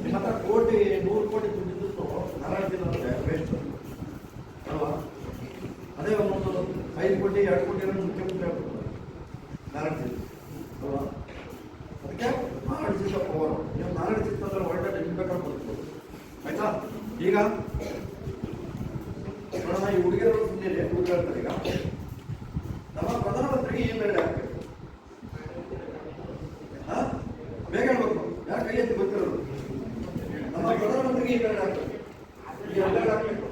ನಿಮ್ಮ ಹತ್ರ ಕೋಟಿ 100 ಕೋಟಿ ದುಡ್ಡಿದ್ದು ನಾರಾಯಣ ವೇಸ್ಟ್ ಅಲ್ವಾ? ಅದೇ ಒಂದು 5 ಕೋಟಿ 2 ಕೋಟಿ ಮುಖ್ಯಮಂತ್ರಿ ಆಗ್ಬಿಡ್ತಾರೆ ನಾರಾಯಣ ಅಲ್ವಾ? ಅದಕ್ಕೆ ನಾರಾಯಣ ಚಿತ್ತ ಪವರ್. ನೀವು ನಾರಾಯಣ ಚಿತ್ತ ಅಂದ್ರೆ ಒಳ್ಳೆ ಬೇಕಾದ್ರೆ ಬರ್ಬೋದು. ಆಯ್ತಾ? ಈಗ ನೋಡೋಣ, ಈ ಹುಡುಗಿಯರು ಸುಮ್ಮನೆ ಹುಡುಗ ಹೇಳ್ತಾರೆ. ಈಗ ನಮ್ಮ ಪ್ರಧಾನಮಂತ್ರಿಗೆ ಈ ಮೇಲೆ ಹಾಕ್ಬೇಕು. ಬೇಗ ಹೇಳ್ಬೇಕು, ಯಾರು ಕೈ ಎತ್ತಿ ಗೊತ್ತಿರೋದು. ನಮ್ಮ ಪ್ರಧಾನಮಂತ್ರಿಗೆ ಈ ಮೇಲೆ ಹಾಕ್ಬೇಕು, ಈ ಎಲ್ಲ ಹಾಕ್ಬೇಕು.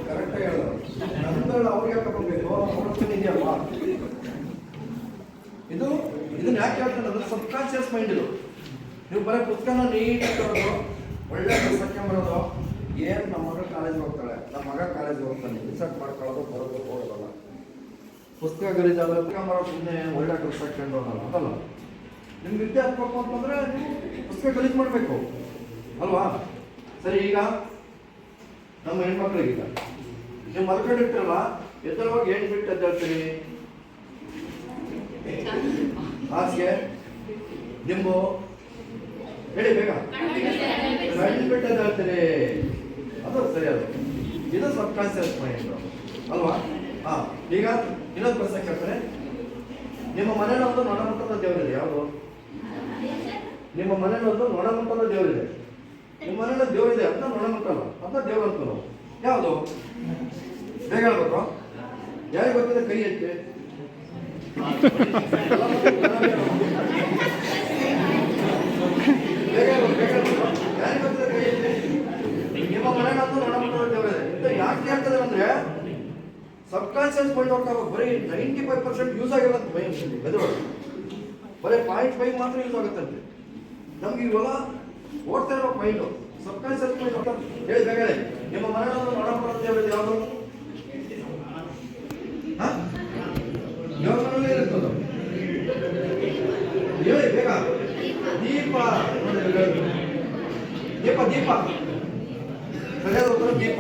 ಕರೆಕ್ಟಾಗಿ ಹೇಳೋದು. ನಮ್ದು ಅವ್ರಿಗೆ ಹಾಕಬೇಕು, ಅವ್ರ ಇದೆಯಲ್ವಾ? ಇದನ್ನ ಯಾಕೆ ಹೇಳ್ತಾರೆ ಅಂದ್ರೆ ಸಬ್ ಕಾನ್ಶಿಯಸ್ ಮೈಂಡ್. ಇದು ನೀವು ಬರೀ ಪುಸ್ತಕನ ನೀಟಾಗಿ ತರೋದು, ಒಳ್ಳೆ ಪುಸ್ತಕ ಬರೋದು. ಏನು ನಮ್ಮ ಮಗ ಕಾಲೇಜ್ಗೆ ಹೋಗ್ತಾಳೆ, ನಮ್ಮ ಮಗ ಕಾಲೇಜ್ಗೆ ಹೋಗ್ತಾನೆ, ರಿಸರ್ಚ್ ಮಾಡ್ಕೊಳ್ಳೋದು ಬರೋದು ಹೋಗೋದಲ್ಲ. ಪುಸ್ತಕ ಗಲೀಜಾದ ಬರೋ ಸುಮ್ಮನೆ ಒಳ್ಳೆ ಡ್ರೆಸ್ ಹಾಕೊಂಡು ಅದಲ್ಲ. ನಿಮ್ಗೆ ವಿದ್ಯೆ ಹಾಕ್ಬೇಕು ಅಂತಂದ್ರೆ ನೀವು ಪುಸ್ತಕ ಗಲೀಜು ಮಾಡಬೇಕು ಅಲ್ವಾ? ಸರಿ, ಈಗ ನಮ್ಮ ಹೆಣ್ಮಕ್ಳಿಗೀಗ ನೀವು ಮಲ್ಕೊಂಡಿರ್ತೀರಲ್ಲ, ಎದ್ದಳವಾಗಿ ಏನು ಬಿಟ್ಟು ಎದ್ದೇಳ್ತೀರಿ? ಹಾಸಿಗೆ, ದಿಂಬು ಹೇಳಿ ಬೇಗ. ಕಣ್ಣು ಬಿಟ್ಟು ಎದ್ದೇಳ್ತೀರಿ, ಅದು ಸರಿ. ಅದು ಇದು ಸಬ್ ಕಾನ್ಶಿಯಸ್ ಮೈಂಡ್ ಅಲ್ವಾ? ಈಗ ಇನ್ನೊಂದು ಪ್ರಶ್ನೆ ಕೇಳ್ತಾರೆ. ನಿಮ್ಮ ಮನೇಲಿ ಒಂದು ನೊಣಮುಟ್ಟದ ದೇವರಿದೆ, ಯಾವುದು? ನಿಮ್ಮ ಮನೇಲಿ ಒಂದು ನೊಣಮುಟ್ಟದ ದೇವರಿದೆ. ನಿಮ್ಮ ಮನೇಲಿ ದೇವರಿದೆ ಅಂತ ನೊಣಮುಟ್ಟಲ್ಲ ಅಂತ ದೇವ್ರು ಅಂತ ನಾವು ಯಾವುದು? ಬೇಗ ಹೇಳ್ಬೇಕು. ಯಾರಿಗೆ ಗೊತ್ತಿದೆ ಕೈ ಎತ್ತಿ. ಬೇಗ ಹೇಳ್ಬೇಕು. ಯಾರಿಗೆ ಗೊತ್ತಿದೆ ಕೈ ಎತ್ತಿ. ನಿಮ್ಮ ಮನೇಲಿ ಒಂದು ನೊಣಮುಟ್ಟದ ದೇವರಿದೆ ಅಂತ ಯಾಕೆ ಹೇಳ್ತದೆ ಅಂದ್ರೆ ಸಬ್ ಕಾನ್ಶಿಯಸ್ ಮೈಂಡ್ ವರ್ಕ್ ಆಗೋದು. ಬರೀ 95% ಯೂಸ್ ಆಗಿಲ್ಲ ಅಂತ ಮೆದುಳು, ಬರೀ 0.5 ಮಾತ್ರ ಯೂಸ್ ಆಗುತ್ತಂತೆ. ನಮ್ಗೆ ಇವೆಲ್ಲ ಓಡ್ತಾ ಇರೋ ಮೈಂಡು ಸಬ್ ಕಾನ್ಶಿಯಸ್ ಮೈಂಡ್ ಅಂತ ಹೇಳಿ ಬೇಗ ಹೇಳಿ. ನಿಮ್ಮ ಮನೆಯಲ್ಲಿ ನೋಡೋದು ಯಾವುದು? ಯಾವ ಮನೆಯಲ್ಲೇ ಇರ್ತದ ಹೇಳಿ ಬೇಗ. ದೀಪ, ದೀಪ ದೀಪ ಸರಿಯಾದ ಉತ್ತರ ದೀಪ.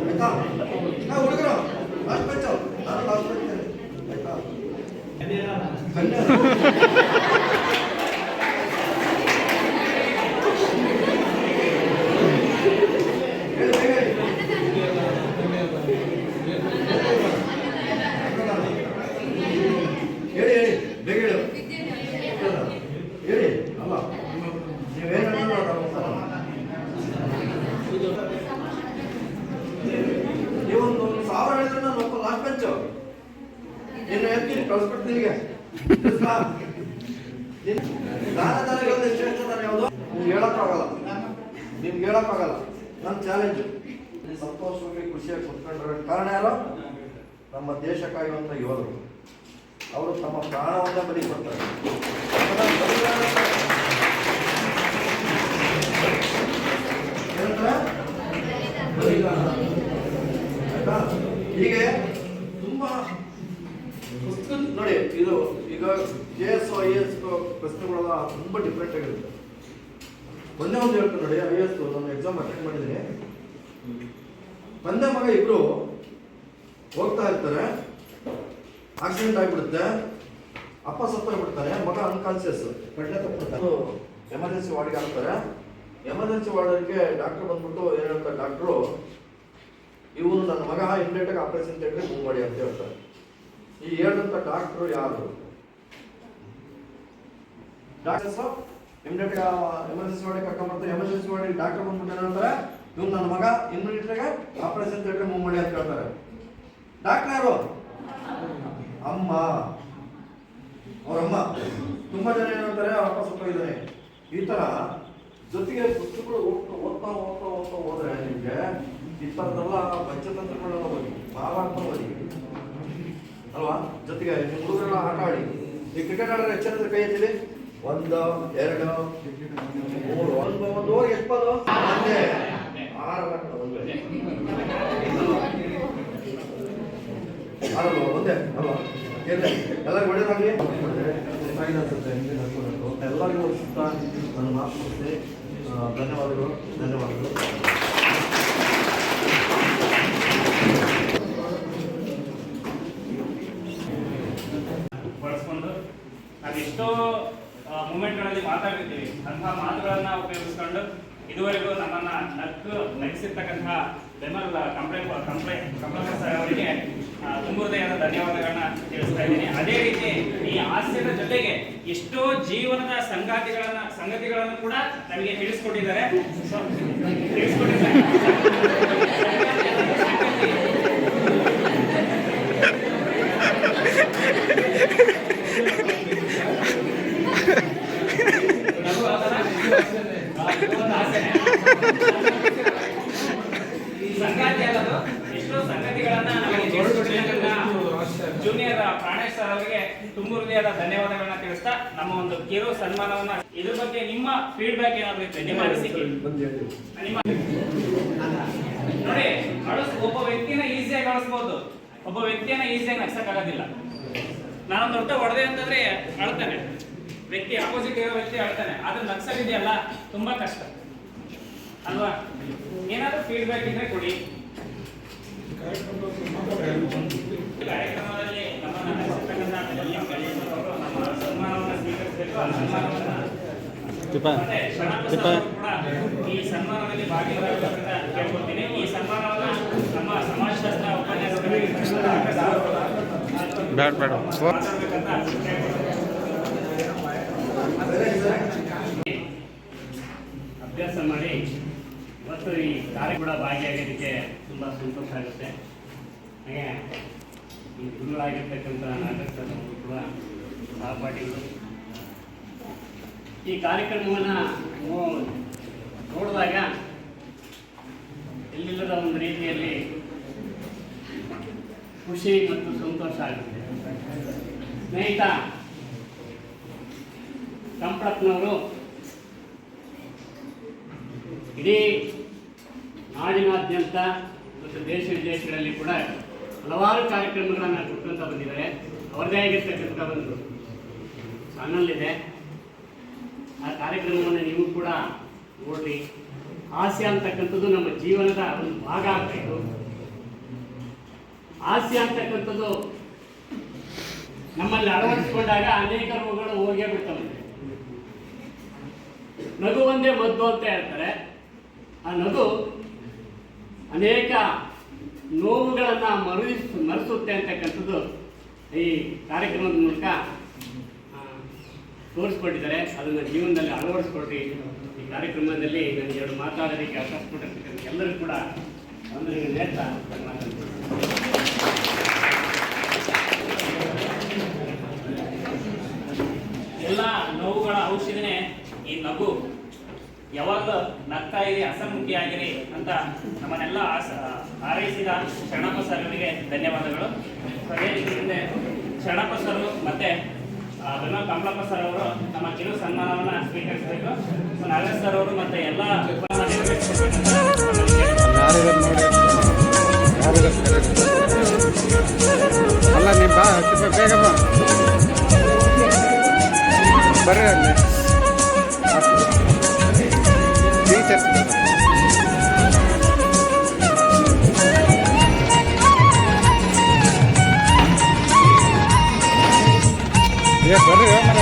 ಆಯ್ತಾ? ನಾವು ಹುಡುಗರು ಲಾಸ್ಟ್ ಬೆಂಚ್, ನಾನು ಲಾಸ್ಟ್ ಬೆಂಚ್. ಆಯ್ತಾ? ಲಾಸ್ಟ್ ಬೆಂಚ್ ನೀನು ಹೇಳ್ತೀನಿ ಕಳ್ಸ್ಕೊಡ್ತೀನಿ ಈಗ ದಾನದಲ್ಲಿ ಶ್ರೇಷ್ಠ ದಾನ ಯಾವುದು ನಿಮ್ಗೆ ಹೇಳಕ್ಕಾಗಲ್ಲ ನನ್ನ ಚಾಲೆಂಜ್. ಸಂತೋಷವಾಗಿ ಖುಷಿಯಾಗಿ ಕುತ್ಕೊಂಡ್ರೆ ಕಾರಣ ಯಾರು? ನಮ್ಮ ದೇಶ ಕಾಯುವಂಥ ಯೋಧರು. ಅವರು ತಮ್ಮ ಪ್ರಾಣವನ್ನ ಬಲಿ ಕೊಡ್ತಾರೆ. ಹೀಗೆ ತುಂಬಾ ಪುಸ್ತಕ ನೋಡಿ, ಇದು ಈಗ JS IAS ಪ್ರಶ್ನೆಗಳೆಲ್ಲ ತುಂಬಾ ಡಿಫ್ರೆಂಟ್ ಆಗಿರುತ್ತೆ. ಒಂದೇ ಒಂದು ಹೇಳ್ತಾರೆ ನೋಡಿ, IAS ನಾನು ಎಕ್ಸಾಮ್ ಅಟೆಂಡ್ ಮಾಡಿದ್ದೀನಿ. ತಂದೆ ಮಗ ಇಬ್ರು ಹೋಗ್ತಾ ಇರ್ತಾರೆ, ಆಕ್ಸಿಡೆಂಟ್ ಆಗಿಬಿಡುತ್ತೆ, ಅಪ್ಪ ಸತ್ತೋಗ್ಬಿಡ್ತಾನೆ, ಮಗ ಅನ್ಕಾನ್ಸಿಯಸ್ ಕಡ್ಲೆ ತಪ್ಪಿಬಿಡ್ತಾನೆ. ಎಮರ್ಜೆನ್ಸಿ ವಾರ್ಡ್ಗೆ ಹಾಕ್ತಾರೆ. ಎಮರ್ಜೆನ್ಸಿ ವಾರ್ಡ್ಗೆ ಡಾಕ್ಟರ್ ಬಂದ್ಬಿಟ್ಟು ಏನು ಹೇಳ್ತಾರೆ, ಡಾಕ್ಟ್ರು ಇವನು ನನ್ನ ಮಗ ಇಮಿಡಿಯೇಟಾಗಿ ಆಪರೇಷನ್ ಥಿಯೇಟರ್ಗೆ ಮೂವ್ ಮಾಡಿ ಅಂತ ಹೇಳ್ತಾರೆ. ಈ ಹೇಳಿದಂಥ ಡಾಕ್ಟ್ರು ಯಾರು? ಡಾಕ್ಟರ್ಸ್ ಇಮಿಡಿಯೇಟ್ ಎಮರ್ಜೆನ್ಸಿ ವಾರ್ಡಿಗೆ ಕರ್ಕೊಂಡ್ಬರ್ತಾರೆ. ಎಮರ್ಜೆನ್ಸಿ ವಾರ್ಡಿಗೆ ಡಾಕ್ಟರ್ ಬಂದ್ಬಿಟ್ಟು ಏನು ಹೇಳ್ತಾರೆ, ಇವ್ನು ನನ್ನ ಮಗ ಇಮಿಡಿಯೇಟಾಗಿ ಆಪರೇಷನ್ ಥಿಯೇಟರ್ಗೆ ಮೂವ್ ಮಾಡಿ ಅಂತ ಹೇಳ್ತಾರೆ. ಡಾಕ್ಟರ್ ಯಾರು? ಅಮ್ಮ, ಅವರಮ್ಮ. ತುಂಬಾ ಜನ ಏನು ಹೇಳ್ತಾರೆ, ಅಪ್ಪ ಸತ್ತೋಗಿದ್ದಾನೆ. ಈ ತರ ಜೊತೆಗೆ ಪುಸ್ತಕಗಳು ಓದ್ತಾ ಹೋದ್ರೆ ನಿಮ್ಗೆ ಈ ಥರದ್ದೆಲ್ಲ ಪಂಚತಂತ್ರಗಳನ್ನ ಓದಿ, ಮಹಾಭಾರತ ಓದಿ ಅಲ್ವಾ. ಜೊತೆಗೆ ನಿಮ್ಮ ಹುಡುಗರೆಲ್ಲ ಆಟ ಆಡಿ. ಈ ಕ್ರಿಕೆಟ್ ಆಡಿದ್ರೆ ಎಚ್ಚರಿದ್ರೆ ಕೈ ಎತ್ತಿಲಿ. 1 2 3 ಒಂದು ಎಷ್ಟು ಬಾಲು? 6 ಒಂದೇ ಅಲ್ವಾ. ಎಲ್ಲರಿಗೂ ಒಳ್ಳೇದಾಗಲಿ. ಎಲ್ಲರಿಗೂ ಸುತ್ತ ನಾನು ಮಾತು ಕೊಡ್ತೀನಿ. ಧನ್ಯವಾದಗಳು. ಬಳಸ್ಕೊಂಡು ನಾವೆಷ್ಟೋ ಮೂಮೆಂಟ್ಗಳಲ್ಲಿ ಮಾತಾಡಿರ್ತೀವಿ. ಅಂತಹ ಮಾತುಗಳನ್ನ ಉಪಯೋಗಿಸ್ಕೊಂಡು ಇದುವರೆಗೂ ನಮ್ಮನ್ನ ನಗಿಸಿರ್ತಕ್ಕಂತಹ ಬೆಮಲ್ ಕಂಪ್ಲೇಂಟ್ ಸರ್ ಅವರಿಗೆ ತುಂಬ ಹೃದಯದ ಧನ್ಯವಾದಗಳನ್ನ ತಿಳಿಸ್ತಾ ಇದ್ದೀನಿ. ಅದೇ ರೀತಿ ಈ ಹಾಸ್ಯದ ಜೊತೆಗೆ ಎಷ್ಟೋ ಜೀವನದ ಸಂಗತಿಗಳನ್ನು ಕೂಡ ನಮಗೆ ತಿಳಿಸ್ಕೊಟ್ಟಿದ್ದಾರೆ. ಸಂಗಾತಿ ಅಲ್ಲದು, ಎಷ್ಟೋ ಸಂಗತಿಗಳನ್ನ ನಮಗೆ ತಿಳಿಸ್ಕೊಟ್ಟಿರ್ತಕ್ಕಂಥ ಜೂನಿಯರ್ ಪ್ರಾಣೇಶ್ ಸರ್ ಅವರಿಗೆ ತುಂಬ ಹೃದಯದ ಧನ್ಯವಾದಗಳನ್ನ ತಿಳಿಸ್ತಾ ನಮ್ಮ ಒಂದು ಕಿರು ಸನ್ಮಾನವನ್ನ, ಇದ್ರ ಬಗ್ಗೆ ನಿಮ್ಮ ಫೀಡ್ಬ್ಯಾಕ್ ಏನಾದ್ರು ಇದ್ರೆ, ನಿಮ್ಮ ಅನಿಸಿಕೆ ನೋಡಿ. ಒಬ್ಬ ವ್ಯಕ್ತಿನ ಈಸಿಯಾಗಿ ಅಳಿಸ್ಬೋದು, ಒಬ್ಬ ವ್ಯಕ್ತಿಯನ್ನ ಈಸಿಯಾಗಿ ನಗ್ಸಕ್ಕಾಗೋದಿಲ್ಲ. ನಾನೊಂದು ದೊಡ್ಡ ಹೊಡೆದೆ ಅಂತಂದ್ರೆ ಅಳ್ತಾನೆ ವ್ಯಕ್ತಿ, ಅಪೋಸಿಟ್ ಇರೋ ವ್ಯಕ್ತಿ ಅಳ್ತಾನೆ. ಆದ್ರೆ ನಗ್ಸಲಿದೆಯಲ್ಲ ತುಂಬಾ ಕಷ್ಟ ಅಲ್ವಾ. ಏನಾದ್ರೂ ಫೀಡ್ಬ್ಯಾಕ್ ಇದ್ರೆ ಕೊಡಿ. ಕಾರ್ಯಕ್ರಮದಲ್ಲಿ ನಮ್ಮನ್ನ ನಗಿಸಿರ್ತಕ್ಕಂಥ ನಮ್ಮ ಸನ್ಮಾನವನ್ನು ಸ್ವೀಕರಿಸಬೇಕು. ಆ ಸನ್ಮಾನವನ್ನ ಮತ್ತೆ ಶರಣಪ್ಪ ಕೂಡ ಈ ಸನ್ಮಾನದಲ್ಲಿ ಭಾಗಿಯಾಗಬೇಕಂತ ಕೇಳ್ಕೊಳ್ತೀನಿ. ಈ ಸನ್ಮಾನವನ್ನ ನಮ್ಮ ಸಮಾಜಶಾಸ್ತ್ರ ಅಭ್ಯಾಸ ಮಾಡಿ ಇವತ್ತು ಈ ಕಾರ್ಯ ಕೂಡ ಭಾಗಿಯಾಗೋದಕ್ಕೆ ತುಂಬ ಸಂತೋಷ ಆಗುತ್ತೆ. ಹಾಗೆ ಈ ಗುರುಗಳಾಗಿರ್ತಕ್ಕಂಥ ನಾಟಕ ಕೂಡ ಸಹಪಾಠಿಗಳು ಈ ಕಾರ್ಯಕ್ರಮವನ್ನು ನೋಡಿದಾಗ ಎಲ್ಲಿಲ್ಲದ ಒಂದು ರೀತಿಯಲ್ಲಿ ಖುಷಿ ಮತ್ತು ಸಂತೋಷ ಆಗುತ್ತೆ. ಸ್ನೇಹಿತ ಕಂಪ್ಳಪ್ಪನವರು ಇಡೀ ನಾಡಿನಾದ್ಯಂತ ಮತ್ತು ದೇಶ ವಿದೇಶಗಳಲ್ಲಿ ಕೂಡ ಹಲವಾರು ಕಾರ್ಯಕ್ರಮಗಳನ್ನು ಕೊಟ್ಕೊಂತ ಬಂದಿದ್ದಾರೆ. ಅವರದೇ ಆಗಿರ್ತಕ್ಕಂಥ ಒಂದು ಚಾನಲ್ ಆ ಕಾರ್ಯಕ್ರಮವನ್ನು ನೀವು ಕೂಡ ನೋಡ್ರಿ. ಹಾಸ್ಯ ಅಂತಕ್ಕಂಥದ್ದು ನಮ್ಮ ಜೀವನದ ಒಂದು ಭಾಗ ಆಗಬೇಕು. ಹಾಸ್ಯ ಅಂತಕ್ಕಂಥದ್ದು ನಮ್ಮಲ್ಲಿ ಅಳವಡಿಸಿಕೊಂಡಾಗ ಅನೇಕ ರೋಗಗಳು ಹೋಗೇ ಬಿಡ್ತವೆ. ನಗು ಒಂದೇ ಮದ್ದು ಅಂತ ಹೇಳ್ತಾರೆ. ಆ ನಗು ಅನೇಕ ನೋವುಗಳನ್ನು ಮರೆಸುತ್ತೆ ಅಂತಕ್ಕಂಥದ್ದು ಈ ಕಾರ್ಯಕ್ರಮದ ಮೂಲಕ ತೋರಿಸ್ಕೊಟ್ಟಿದ್ದಾರೆ. ಅದನ್ನು ಜೀವನದಲ್ಲಿ ಅಳವಡಿಸ್ಕೊಟ್ಟಿ ಈ ಕಾರ್ಯಕ್ರಮದಲ್ಲಿ ನಾನು 2 ಮಾತಾಡೋದಕ್ಕೆ ಅವಕಾಶ ಕೊಟ್ಟಿರ್ತಕ್ಕಂಥ ಎಲ್ಲರೂ ಕೂಡ ಒಂದು ನೇರ್ತಾ ಮಾತಾಡ್ತೀನಿ. ಮಾಡೋ ಔಷಧಿನೇ ಈ ನಗು. ಯಾವಾಗಲೂ ನಗ್ತಾ ಇರಿ, ಹಸನ್ಮುಖಿಯಾಗಿರಿ ಅಂತ ನಮ್ಮನ್ನೆಲ್ಲ ಹಾರೈಸಿದ ಶರಣಪ್ಪ ಸರ್ ಅವರಿಗೆ ಧನ್ಯವಾದಗಳು. ಸೊ ಹಿಂದೆ ಶರಣಪ್ಪ ಸರ್ ಮತ್ತೆ ವಿನೋದ್ ಕಮಲಪ್ಪ ಸರ್ ಅವರು ನಮ್ಮ ಕಿರು ಸನ್ಮಾನವನ್ನು ಸ್ವೀಕರಿಸಬೇಕು. ಸೊ ನಾಗೇಶ್ ಸರ್ ಅವರು ಮತ್ತೆ ಎಲ್ಲ ಅಲ್ಲ ನೀವು ಬಾ ಬೇಗ ಬಾ ಬರ್ರಿ ಅಲ್ಲಿ ಟೀಚರ್ಸ್ ಬರ್ರಿ ಮರ